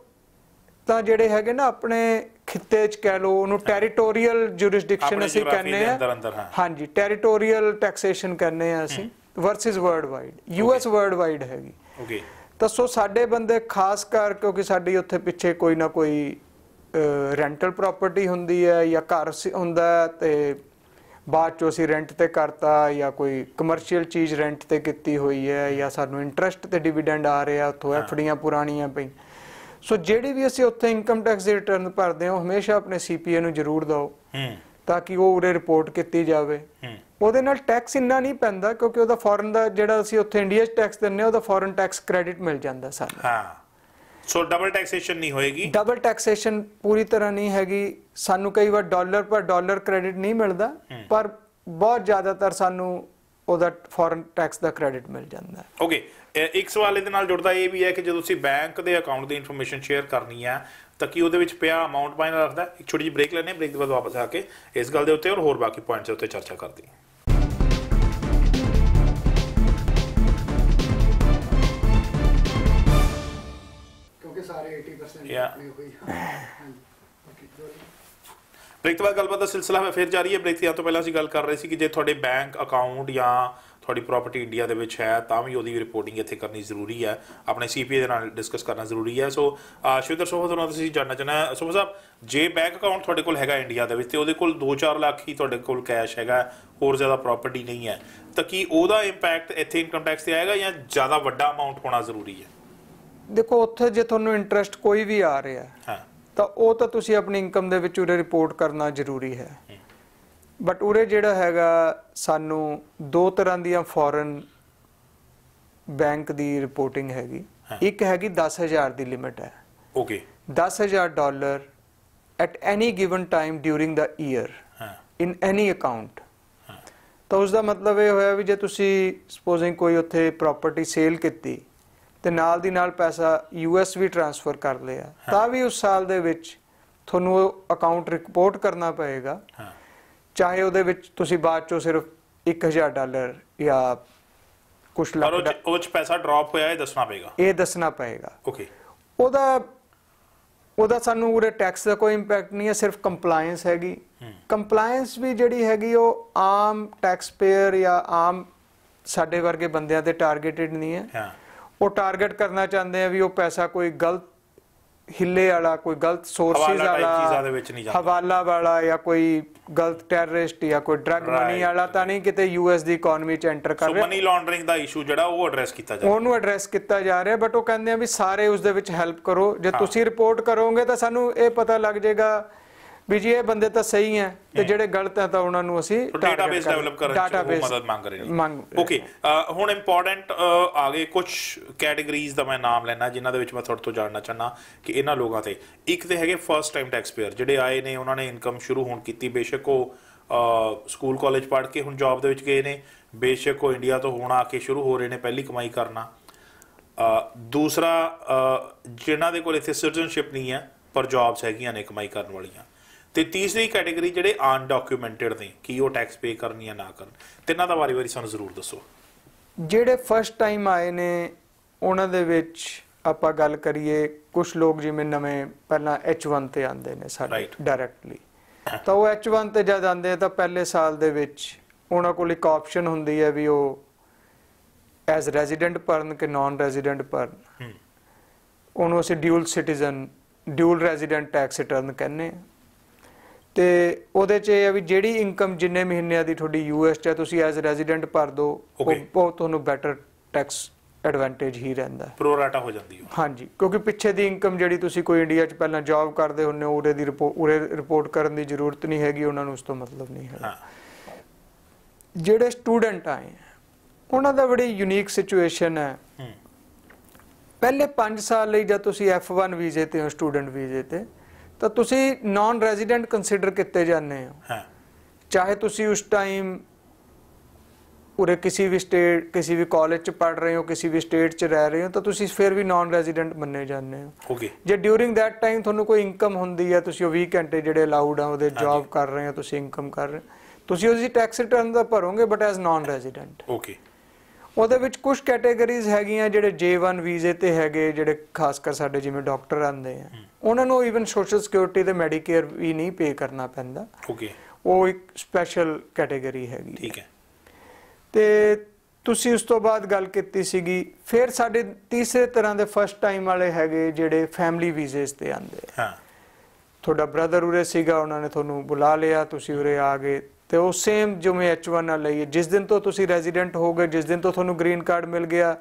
ਤਾਂ ਜਿਹੜੇ ਹੈਗੇ ਨਾ ਆਪਣੇ ਖਿੱਤੇ 'ਚ ਕਹਿ ਲਓ, ਉਹਨੂੰ ਟੈਰੀਟੋਰੀਅਲ ਜੁਰਿਸਡਿਕਸ਼ਨ ਅਸੀਂ ਕਹਿੰਦੇ ਆ। ਹਾਂਜੀ, ਟੈਰੀਟੋਰੀਅਲ ਟੈਕਸੇਸ਼ਨ ਕਹਿੰਦੇ ਆ ਅਸੀਂ, versus world wide. US world wide ਹੈਗੀ। ਤਾਂ ਸੋ ਸਾਡੇ ਬੰਦੇ ਖਾਸ ਕਰ, ਕਿਉਂਕਿ ਸਾਡੀ ਉੱਥੇ ਪਿੱਛੇ ਕੋਈ ਨਾ ਕੋਈ ਰੈਂਟਲ ਪ੍ਰੋਪਰਟੀ ਹੁੰਦੀ ਹੈ ਜਾਂ ਘਰ ਹੁੰਦਾ, ਤੇ ਬਾਅਦ ਚੋਂ ਅਸੀਂ ਰੈਂਟ ਤੇ ਕਰਤਾ ਜਾਂ ਕੋਈ ਕਮਰਸ਼ੀਅਲ ਚੀਜ਼ ਰੈਂਟ ਤੇ ਕੀਤੀ ਹੋਈ ਹੈ ਜਾਂ ਸਾਨੂੰ ਇੰਟਰਸਟ ਤੇ ਡਿਵੀਡੈਂਡ ਆ ਰਿਹਾ ਉੱਥੋਂ ਐਫਡੀਆਂ ਪੁਰਾਣੀਆਂ ਪਈ। ਸੋ ਜਿਹੜੀ ਵੀ ਅਸੀਂ ਉੱਥੇ ਇਨਕਮ ਟੈਕਸ ਦੀ ਰਿਟਰਨ ਭਰਦੇ ਹਾਂ ਹਮੇਸ਼ਾ ਆਪਣੇ ਸੀਪੀਏ ਨੂੰ ਜ਼ਰੂਰ ਦਿਓ ਤਾਂ ਕਿ ਉਹ ਉਰੇ ਰਿਪੋਰਟ ਕੀਤੀ ਜਾਵੇ। ਉਹਦੇ ਨਾਲ ਟੈਕਸ ਇੰਨਾ ਨਹੀਂ ਪੈਂਦਾ ਕਿਉਂਕਿ ਉਹਦਾ ਫੋਰਨ ਦਾ ਜਿਹੜਾ ਅਸੀਂ ਉੱਥੇ ਇੰਡੀਆ 'ਚ ਟੈਕਸ ਦਿੰਦੇ ਹਾਂ ਉਹਦਾ ਫੋਰਨ ਟੈਕਸ ਕ੍ਰੈਡਿਟ ਮਿਲ ਜਾਂਦਾ ਸਾਨੂੰ। ਸੋ ਡਬਲ ਟੈਕਸੇਸ਼ਨ ਨਹੀਂ ਹੋਏਗੀ। ਡਬਲ ਟੈਕਸੇਸ਼ਨ ਪੂਰੀ ਤਰ੍ਹਾਂ ਨਹੀਂ ਹੈਗੀ। ਸਾਨੂੰ ਕਈ ਵਾਰ ਡਾਲਰ ਪਰ ਡਾਲਰ ਕ੍ਰੈਡਿਟ ਨਹੀਂ ਮਿਲਦਾ ਪਰ ਬਹੁਤ ਜ਼ਿਆਦਾਤਰ ਸਾਨੂੰ ਉਹਦਾ ਫੋਰਨ ਟੈਕਸ ਦਾ ਕ੍ਰੈਡਿਟ ਮਿਲ ਜਾਂਦਾ। ਓਕੇ, ਇੱਕ ਸਵਾਲ ਇਹਦੇ ਨਾਲ ਜੁੜਦਾ ਇਹ ਵੀ ਹੈ ਕਿ ਜਦੋਂ ਤੁਸੀਂ ਬੈਂਕ ਦੇ ਅਕਾਊਂਟ ਦੀ ਇਨਫੋਰਮੇਸ਼ਨ ਸ਼ੇਅਰ ਕਰਨੀ ਹੈ ਤਾਂ ਕੀ ਉਹਦੇ ਵਿੱਚ ਪਿਆ ਅਮਾਊਂਟ ਮਾਇਨੇ ਰੱਖਦਾ? ਇੱਕ ਛੋਟੀ ਜਿਹੀ ਬ੍ਰੇਕ ਲੈਣੇ, ਬ੍ਰੇਕ ਦੇ ਬਾਅਦ ਵਾਪਸ ਆ ਕੇ ਇਸ ਗੱਲ ਦੇ ਉੱਤੇ ਔਰ ਹੋਰ ਬਾਕੀ ਪੁਆਇੰਟਸ ਦੇ ਉੱਤੇ ਚਰਚਾ ਕਰਦੇ ਹਾਂ। ਸਾਰੇ 80% ਆਪਣੇ ਹੋਈ ਬ੍ਰੇਕ ਤੋਂ ਬਾਅਦ ਗੱਲਬਾਤ ਦਾ ਸਿਲਸਿਲਾ ਫਿਰ ਜਾਰੀ ਹੈ। ਬ੍ਰੇਕ ਤੋਂ ਪਹਿਲਾਂ ਅਸੀਂ ਗੱਲ ਕਰ ਰਹੇ ਸੀ ਕਿ ਜੇ ਤੁਹਾਡੇ ਬੈਂਕ ਅਕਾਊਂਟ ਜਾਂ ਤੁਹਾਡੀ ਪ੍ਰਾਪਰਟੀ ਇੰਡੀਆ ਦੇ ਵਿੱਚ ਹੈ ਤਾਂ ਵੀ ਉਹਦੀ ਰਿਪੋਰਟਿੰਗ ਇੱਥੇ ਕਰਨੀ ਜ਼ਰੂਰੀ ਹੈ, ਆਪਣੇ ਸੀਪੀਏ ਦੇ ਨਾਲ ਡਿਸਕਸ ਕਰਨਾ ਜ਼ਰੂਰੀ ਹੈ। ਸੋ ਸ਼ਿਵਦਰ ਸੋਹਾ ਤੋਂ ਤੁਸੀਂ ਜਾਣਨਾ ਚਾਹੁੰਦਾ ਸੋਹਾ ਸਾਹਿਬ, ਜੇ ਬੈਂਕ ਅਕਾਊਂਟ ਤੁਹਾਡੇ ਕੋਲ ਹੈਗਾ ਇੰਡੀਆ ਦੇ ਵਿੱਚ ਤੇ ਉਹਦੇ ਕੋਲ 2-4 ਲੱਖ ਹੀ ਤੁਹਾਡੇ ਕੋਲ ਕੈਸ਼ ਹੈਗਾ, ਹੋਰ ਜ਼ਿਆਦਾ ਪ੍ਰਾਪਰਟੀ ਨਹੀਂ ਹੈ, ਤਾਂ ਕੀ ਉਹਦਾ ਇੰਪੈਕਟ ਇੱਥੇ ਇਨਕਮ ਟੈਕਸ ਤੇ ਆਏਗਾ ਜਾਂ ਜ਼ਿਆਦਾ ਵੱਡਾ ਅਮਾਊਂਟ ਹੋਣਾ ਜ਼ਰੂਰੀ ਹੈ? ਦੇਖੋ ਉੱਥੇ ਜੇ ਤੁਹਾਨੂੰ ਇੰਟਰਸਟ ਕੋਈ ਵੀ ਆ ਰਿਹਾ ਤਾਂ ਉਹ ਤਾਂ ਤੁਸੀਂ ਆਪਣੀ ਇਨਕਮ ਦੇ ਵਿੱਚ ਉਰੇ ਰਿਪੋਰਟ ਕਰਨਾ ਜ਼ਰੂਰੀ ਹੈ। ਬਟ ਉਰੇ ਜਿਹੜਾ ਹੈਗਾ ਸਾਨੂੰ 2 ਤਰ੍ਹਾਂ ਦੀਆਂ ਫੋਰਨ ਬੈਂਕ ਦੀ ਰਿਪੋਰਟਿੰਗ ਹੈਗੀ। ਇੱਕ ਹੈਗੀ 10,000 ਦੀ ਲਿਮਿਟ ਹੈ। Okay, $10,000 at any given time during the year in any account. ਤਾਂ ਉਸ ਦਾ ਮਤਲਬ ਇਹ ਹੋਇਆ ਵੀ ਜੇ ਤੁਸੀਂ ਸਪੋਜ਼ਿੰਗ ਕੋਈ ਉੱਥੇ ਪ੍ਰਾਪਰਟੀ ਸੇਲ ਕੀਤੀ ਤੇ ਨਾਲ ਦੀ ਨਾਲ ਪੈਸਾ US ਵੀ ਟ੍ਰਾਂਸਫਰ ਕਰ ਲਿਆ ਤਾਂ ਵੀ ਉਸ ਸਾਲ ਦੇ ਵਿੱਚ ਤੁਹਾਨੂੰ ਉਹ ਅਕਾਊਂਟ ਰਿਪੋਰਟ ਕਰਨਾ ਪਏਗਾ, ਚਾਹੇ ਉਹਦੇ ਵਿੱਚ ਤੁਸੀਂ ਬਾਅਦ ਚੋਂ ਸਿਰਫ $1,000 ਜਾਂ ਕੁਛ ਲੱਖ ਉਹ ਚ ਪੈਸਾ ਡ੍ਰੌਪ ਹੋਇਆ ਇਹ ਦੱਸਣਾ ਪਏਗਾ। ਓਕੇ, ਉਹਦਾ ਸਾਨੂੰ ਉਰੇ ਟੈਕਸ ਦਾ ਕੋਈ ਇੰਪੈਕਟ ਨਹੀਂ ਹੈ, ਸਿਰਫ ਕੰਪਲਾਇੰਸ ਹੈਗੀ। ਕੰਪਲਾਇੰਸ ਵੀ ਜਿਹੜੀ ਹੈਗੀ ਉਹ ਆਮ ਟੈਕਸ ਪੇਅਰ ਜਾਂ ਆਮ ਸਾਡੇ ਵਰਗੇ ਬੰਦਿਆਂ ਤੇ ਟਾਰਗੇਟਡ ਨਹੀਂ ਹੈ। ਉਹ ਟਾਰਗੇਟ ਕਰਨਾ ਚਾਹੁੰਦੇ ਆ ਵੀ ਉਹ ਪੈਸਾ ਕੋਈ ਗਲਤ ਹਿੱਲੇ ਵਾਲਾ, ਕੋਈ ਗਲਤ ਸੋਰਸਿਸ ਵਾਲਾ, ਹਵਾਲਾ ਵਾਲਾ ਜਾਂ ਕੋਈ ਗਲਤ ਟੈਰਰਿਸਟ ਜਾਂ ਕੋਈ ਡਰੱਗ ਮਨੀ ਵਾਲਾ ਤਾਂ ਨਹੀਂ ਕਿਤੇ US ਦੀ ਇਕਨੋਮੀ 'ਚ ਐਂਟਰ ਕਰ ਰਿਹਾ। ਮਨੀ ਲਾਂਡਰਿੰਗ ਦਾ ਇਸ਼ੂ ਜਿਹੜਾ ਉਹ ਐਡਰੈਸ ਕੀਤਾ ਜਾ ਰਿਹਾ, ਉਹਨੂੰ ਐਡਰੈਸ ਕੀਤਾ ਜਾ ਰਿਹਾ। ਬਟ ਉਹ ਕਹਿੰਦੇ ਆ ਵੀ ਸਾਰੇ ਉਸ ਦੇ ਵਿੱਚ ਹੈਲਪ ਕਰੋ। ਜੇ ਤੁਸੀਂ ਰਿਪੋਰਟ ਕਰੋਗੇ ਤਾਂ ਸਾਨੂੰ ਇਹ ਪਤਾ ਲੱਗ ਜਾਏਗਾ ਵੀ ਜੀ ਇਹ ਬੰਦੇ ਤਾਂ ਸਹੀ ਹੈ ਤੇ ਜਿਹੜੇ ਗਲਤ ਹੈ ਤਾਂ ਉਹਨਾਂ ਨੂੰ ਅਸੀਂ ਡਾਟਾਬੇਸ ਡਿਵੈਲਪ ਕਰਨ ਚ ਮਦਦ ਮੰਗ ਰਹੇ ਹਾਂ। ਓਕੇ, ਹੁਣ ਇੰਪੋਰਟੈਂਟ ਆ ਗਏ ਕੁਝ ਕੈਟੇਗਰੀਜ਼ ਦਾ ਮੈਂ ਨਾਮ ਲੈਣਾ ਜਿਨ੍ਹਾਂ ਦੇ ਵਿੱਚ ਮੈਂ ਤੁਹਾਡੇ ਤੋਂ ਜਾਣਨਾ ਚਾਹੁੰਦਾ ਕਿ ਇਹਨਾਂ ਲੋਕਾਂ ਤੇ ਇੱਕ ਤੇ ਹੈਗੇ ਫਸਟ ਟਾਈਮ ਟੈਕਸ ਪੇਅਰ ਜਿਹੜੇ ਆਏ ਨੇ, ਉਹਨਾਂ ਨੇ ਇਨਕਮ ਸ਼ੁਰੂ ਹੋਣ ਕੀਤੀ, ਬੇਸ਼ੱਕ ਉਹ ਸਕੂਲ ਕਾਲਜ ਪੜ੍ਹ ਕੇ ਹੁਣ ਜੌਬ ਦੇ ਵਿੱਚ ਗਏ ਨੇ, ਬੇਸ਼ੱਕ ਉਹ ਇੰਡੀਆ ਤੋਂ ਹੁਣ ਆ ਕੇ ਸ਼ੁਰੂ ਹੋ ਰਹੇ ਨੇ ਪਹਿਲੀ ਕਮਾਈ ਕਰਨਾ। ਦੂਸਰਾ ਜਿਨ੍ਹਾਂ ਦੇ ਕੋਲ ਇੱਥੇ ਸਿਟੀਜ਼ਨਸ਼ਿਪ ਨਹੀਂ ਹੈ ਪਰ ਜੌਬਸ ਹੈਗੀਆਂ ਨੇ ਕਮਾਈ ਕਰਨ ਵਾਲੀਆਂ। ਤੇ ਤੀਸਰੀ ਕੈਟੇਗਰੀ ਜਿਹੜੇ ਅਨਡਾਕੂਮੈਂਟਡ ਨੇ, ਕੀ ਉਹ ਟੈਕਸ ਪੇ ਕਰਨ ਜਾਂ ਨਾ ਕਰਨ। ਤਿੰਨਾਂ ਦਾ ਵਾਰੀ ਸਾਨੂੰ ਜ਼ਰੂਰ ਦੱਸੋ। ਜਿਹੜੇ ਫਸਟ ਟਾਈਮ ਆਏ ਨੇ ਉਹਨਾਂ ਦੇ ਵਿੱਚ ਆਪਾਂ ਗੱਲ ਕਰੀਏ, ਕੁਝ ਲੋਕ ਜਿਵੇਂ ਨਵੇਂ ਪਹਿਲਾਂ H1 ਤੇ ਆਉਂਦੇ ਨੇ ਸਾਡੇ ਡਾਇਰੈਕਟਲੀ, ਤਾਂ ਉਹ H1 ਤੇ ਜਦ ਆਉਂਦੇ ਤਾਂ ਪਹਿਲੇ ਸਾਲ ਦੇ ਵਿੱਚ ਉਹਨਾਂ ਕੋਲ ਇੱਕ ਆਪਸ਼ਨ ਹੁੰਦੀ ਹੈ ਵੀ ਉਹ ਐਜ਼ ਰੈਜ਼ੀਡੈਂਟ ਭਰਨ ਕਿ ਨਾਨ ਰੈਜ਼ੀਡੈਂਟ ਭਰਨ। ਉਹਨੂੰ ਅਸੀਂ ਡਿਊਲ ਰੈਜ਼ੀਡੈਂਟ ਟੈਕਸ ਰਿਟਰਨ ਕਹਿੰਦੇ ਹਾਂ। ਤੇ ਉਹਦੇ 'ਚ ਇਹ ਆ ਵੀ ਜਿਹੜੀ ਇਨਕਮ ਜਿੰਨੇ ਮਹੀਨਿਆਂ ਦੀ ਤੁਹਾਡੀ US 'ਚ ਹੈ ਤੁਸੀਂ ਐਜ਼ ਰੈਜ਼ੀਡੈਂਟ ਭਰ ਦਿਓ, ਉਹ ਤੁਹਾਨੂੰ ਬੈਟਰ ਟੈਕਸ ਐਡਵਾਂਟੇਜ ਹੀ ਰਹਿੰਦਾ, ਪ੍ਰੋ ਰਾਟਾ ਹੋ ਜਾਂਦੀ ਹੈ। ਹਾਂਜੀ, ਕਿਉਂਕਿ ਪਿੱਛੇ ਦੀ ਇਨਕਮ ਜਿਹੜੀ ਤੁਸੀਂ ਕੋਈ ਇੰਡੀਆ 'ਚ ਪਹਿਲਾਂ ਜੌਬ ਕਰਦੇ ਹੁੰਦੇ ਹੋ ਉਰੇ ਰਿਪੋਰਟ ਕਰਨ ਦੀ ਜ਼ਰੂਰਤ ਨਹੀਂ ਹੈਗੀ, ਉਹਨਾਂ ਨੂੰ ਉਸ ਤੋਂ ਮਤਲਬ ਨਹੀਂ ਹੈਗਾ। ਜਿਹੜੇ ਸਟੂਡੈਂਟ ਆਏ ਉਹਨਾਂ ਦਾ ਬੜੀ ਯੂਨੀਕ ਸਿਚੁਏਸ਼ਨ ਹੈ। ਪਹਿਲੇ 5 ਸਾਲ ਲਈ ਜਦ ਤੁਸੀਂ F1 ਵੀਜ਼ੇ ਤੇ ਹੋ, ਸਟੂਡੈਂਟ ਵੀਜ਼ੇ ਤੇ, ਤਾਂ ਤੁਸੀਂ ਨਾਨ ਰੈਜ਼ੀਡੈਂਟ ਕੰਸੀਡਰ ਕੀਤੇ ਜਾਂਦੇ ਹੋ। ਚਾਹੇ ਤੁਸੀਂ ਉਸ ਟਾਈਮ ਉਰੇ ਕਿਸੇ ਵੀ ਸਟੇਟ ਕਿਸੇ ਵੀ ਕਾਲਜ 'ਚ ਪੜ੍ਹ ਰਹੇ ਹੋ, ਕਿਸੇ ਵੀ ਸਟੇਟ 'ਚ ਰਹਿ ਰਹੇ ਹੋ, ਤਾਂ ਤੁਸੀਂ ਫਿਰ ਵੀ ਨਾਨ ਰੈਜ਼ੀਡੈਂਟ ਮੰਨੇ ਜਾਂਦੇ ਹੋ। ਜੇ ਡਿਊਰਿੰਗ ਦੈਟ ਟਾਈਮ ਤੁਹਾਨੂੰ ਕੋਈ ਇਨਕਮ ਹੁੰਦੀ ਹੈ, ਤੁਸੀਂ ਉਹ 20 ਘੰਟੇ ਜਿਹੜੇ ਅਲਾਊਡ ਆ ਉਹਦੇ ਜੌਬ ਕਰ ਰਹੇ ਹੋ, ਤੁਸੀਂ ਇਨਕਮ ਕਰ ਰਹੇ ਹੋ, ਤੁਸੀਂ ਉਹਦੀ ਟੈਕਸ ਰਿਟਰਨ ਦਾ ਭਰੋਗੇ ਬਟ ਐਜ਼ ਨਾਨ ਰੈਜ਼ੀਡੈਂਟ। ਉਹਦੇ ਵਿੱਚ ਕੁਝ ਕੈਟੇਗਰੀਜ਼ ਹੈਗੀਆਂ ਜਿਹੜੇ J1 ਵੀਜ਼ੇ ਤੇ ਹੈਗੇ, ਜਿਹੜੇ ਖਾਸ ਕਰ ਸਾਡੇ ਜਿਵੇਂ ਡਾਕਟਰ ਆਉਂਦੇ ਆ, ਉਹਨਾਂ ਨੂੰ ਈਵਨ ਸੋਸ਼ਲ ਸਿਕਿਉਰਿਟੀ ਤੇ ਮੈਡੀਕੇਅਰ ਵੀ ਨਹੀਂ ਪੇ ਕਰਨਾ ਪੈਂਦਾ। ਉਹ ਇੱਕ ਸਪੈਸ਼ਲ ਕੈਟੇਗਰੀ ਹੈਗੀ। ਠੀਕ ਹੈ। ਤੇ ਤੁਸੀਂ ਉਸ ਤੋਂ ਬਾਅਦ ਗੱਲ ਕੀਤੀ ਸੀਗੀ, ਫਿਰ ਸਾਡੇ ਤੀਸਰੇ ਤਰ੍ਹਾਂ ਦੇ ਫਸਟ ਟਾਈਮ ਵਾਲੇ ਹੈਗੇ ਜਿਹੜੇ ਫੈਮਿਲੀ ਵੀਜ਼ੇਸ ਤੇ ਆਉਂਦੇ। ਤੁਹਾਡਾ ਬ੍ਰਦਰ ਉਰੇ ਸੀਗਾ, ਉਹਨਾਂ ਨੇ ਤੁਹਾਨੂੰ ਬੁਲਾ ਲਿਆ, ਤੁਸੀਂ ਉਰੇ ਆ ਗਏ ਤੇ ਉਹ ਸੇਮ ਜਿਵੇਂ H1 ਨਾਲ ਲਈ ਜਿਸ ਦਿਨ ਤੋਂ ਤੁਸੀਂ ਰੈਜ਼ੀਡੈਂਟ ਹੋ ਗਏ, ਜਿਸ ਦਿਨ ਤੋਂ ਤੁਹਾਨੂੰ ਗ੍ਰੀਨ ਕਾਰਡ ਮਿਲ ਗਿਆ,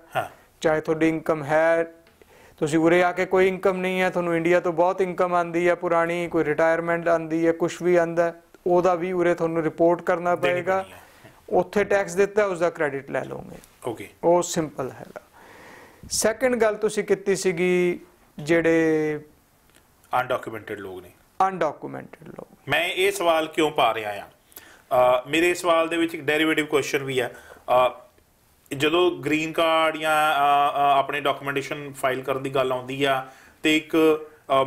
ਚਾਹੇ ਤੁਹਾਡੀ ਇਨਕਮ ਹੈ, ਤੁਸੀਂ ਉਰੇ ਆ ਕੇ ਕੋਈ ਇਨਕਮ ਨਹੀਂ ਹੈ, ਤੁਹਾਨੂੰ ਇੰਡੀਆ ਤੋਂ ਬਹੁਤ ਇਨਕਮ ਆਉਂਦੀ ਹੈ ਪੁਰਾਣੀ, ਕੋਈ ਰਿਟਾਇਰਮੈਂਟ ਆਉਂਦੀ ਹੈ, ਕੁਛ ਵੀ ਆਉਂਦਾ, ਉਹਦਾ ਵੀ ਉਰੇ ਤੁਹਾਨੂੰ ਰਿਪੋਰਟ ਕਰਨਾ ਪਏਗਾ। ਉੱਥੇ ਟੈਕਸ ਦਿੱਤਾ, ਉਸਦਾ ਕ੍ਰੈਡਿਟ ਲੈ ਲਓਗੇ। ਓਕੇ, ਉਹ ਸਿੰਪਲ ਹੈਗਾ। ਸੈਕੰਡ ਗੱਲ ਤੁਸੀਂ ਕੀਤੀ ਸੀਗੀ ਜਿਹੜੇ ਅਨਡਾਕੂਮੈਂਟਡ ਲੋਕ ਨੇ, ਅਨਡਾਕੂਮੈਂਟਡ ਲੋਕ। ਮੈਂ ਇਹ ਸਵਾਲ ਕਿਉਂ ਪਾ ਰਿਹਾ ਆ, ਮੇਰੇ ਸਵਾਲ ਦੇ ਵਿੱਚ ਇੱਕ ਡੈਰੀਵੇਟਿਵ ਕੁਐਸਚਨ ਵੀ ਹੈ। ਜਦੋਂ ਗ੍ਰੀਨ ਕਾਰਡ ਜਾਂ ਆਪਣੇ ਡਾਕੂਮੈਂਟੇਸ਼ਨ ਫਾਈਲ ਕਰਨ ਦੀ ਗੱਲ ਆਉਂਦੀ ਆ ਤੇ ਇੱਕ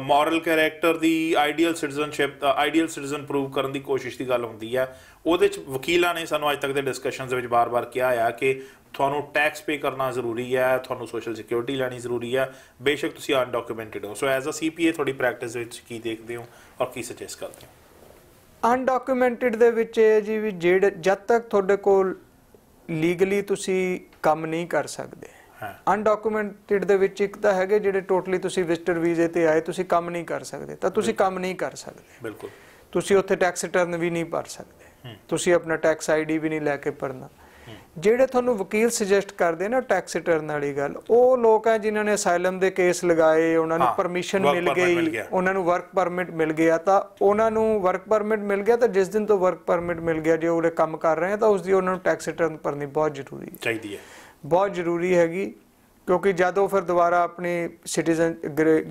ਮੋਰਲ ਕੈਰੈਕਟਰ ਦੀ ਆਈਡੀਅਲ ਸਿਟੀਜ਼ਨ ਪ੍ਰੂਵ ਕਰਨ ਦੀ ਕੋਸ਼ਿਸ਼ ਦੀ ਗੱਲ ਹੁੰਦੀ ਆ, ਉਹਦੇ 'ਚ ਵਕੀਲਾਂ ਨੇ ਸਾਨੂੰ ਅੱਜ ਤੱਕ ਦੇ ਡਿਸਕਸ਼ਨਸ ਦੇ ਵਿੱਚ ਬਾਰ-ਬਾਰ ਕਿਹਾ ਆ ਕਿ ਤੁਹਾਨੂੰ ਟੈਕਸ ਪੇ ਕਰਨਾ ਜ਼ਰੂਰੀ ਹੈ, ਤੁਹਾਨੂੰ ਸੋਸ਼ਲ ਸਿਕਿਉਰਿਟੀ ਲੈਣੀ ਜ਼ਰੂਰੀ ਹੈ, ਬੇਸ਼ੱਕ ਤੁਸੀਂ ਅਨਡਾਕੂਮੈਂਟਡ ਹੋ। ਸੋ ਐਜ਼ ਅ CPA ਤੁਹਾਡੀ ਪ੍ਰੈਕਟਿਸ ਵਿੱਚ ਕੀ ਦੇਖਦੇ ਹੋ ਔਰ ਕੀ ਸੁਜੈਸਟ ਕਰਦੇ ਹੋ? ਅਨਡਾਕੂਮੈਂਟਡ ਦੇ ਵਿੱਚ ਇਹ ਜੀ ਵੀ ਜਿਹੜੇ ਜਦ ਤੱਕ ਤੁਹਾਡੇ ਕੋਲ ਲੀਗਲੀ ਤੁਸੀਂ ਕੰਮ ਨਹੀਂ ਕਰ ਸਕਦੇ, ਅਨਡਾਕੂਮੈਂਟਡ ਦੇ ਵਿੱਚ ਇੱਕ ਤਾਂ ਹੈਗੇ ਜਿਹੜੇ ਟੋਟਲੀ ਤੁਸੀਂ ਵਿਜ਼ਟਰ ਵੀਜ਼ੇ ਤੇ ਆਏ, ਤੁਸੀਂ ਕੰਮ ਨਹੀਂ ਕਰ ਸਕਦੇ, ਤਾਂ ਤੁਸੀਂ ਕੰਮ ਨਹੀਂ ਕਰ ਸਕਦੇ। ਬਿਲਕੁਲ, ਤੁਸੀਂ ਉੱਥੇ ਟੈਕਸ ਰਿਟਰਨ ਵੀ ਨਹੀਂ ਭਰ ਸਕਦੇ, ਤੁਸੀਂ ਆਪਣਾ ਟੈਕਸ ID ਵੀ ਨਹੀਂ ਲੈ ਕੇ ਭਰਨਾ। ਜਿਹੜੇ ਤੁਹਾਨੂੰ ਵਕੀਲ ਸੁਜੈਸਟ ਕਰਦੇ ਨਾ ਟੈਕਸ ਰਿਟਰਨ ਵਾਲੀ ਗੱਲ, ਉਹ ਲੋਕ ਹੈ ਜਿਨ੍ਹਾਂ ਨੇ ਅਸਾਈਲਮ ਦੇ ਕੇਸ ਲਗਾਏ, ਉਹਨਾਂ ਨੂੰ ਪਰਮਿਸ਼ਨ ਮਿਲ ਗਈ, ਉਹਨਾਂ ਨੂੰ ਵਰਕ ਪਰਮਿਟ ਮਿਲ ਗਿਆ, ਤਾਂ ਉਹਨਾਂ ਨੂੰ ਵਰਕ ਪਰਮਿਟ ਮਿਲ ਗਿਆ ਤਾਂ ਜਿਸ ਦਿਨ ਤੋਂ ਵਰਕ ਪਰਮਿਟ ਮਿਲ ਗਿਆ, ਜੇ ਉਹਦੇ ਕੰਮ ਕਰ ਰਹੇ ਆ ਤਾਂ ਉਸ ਦੀ ਉਹਨਾਂ ਨੂੰ ਟੈਕਸ ਰਿਟਰਨ ਭਰਨੀ ਬਹੁਤ ਜ਼ਰੂਰੀ ਚਾਹੀਦੀ ਹੈ, ਬਹੁਤ ਜ਼ਰੂਰੀ ਹੈਗੀ। ਕਿਉਂਕਿ ਜਦੋਂ ਫਿਰ ਦੁਬਾਰਾ ਆਪਣੀ ਸਿਟੀਜ਼ਨ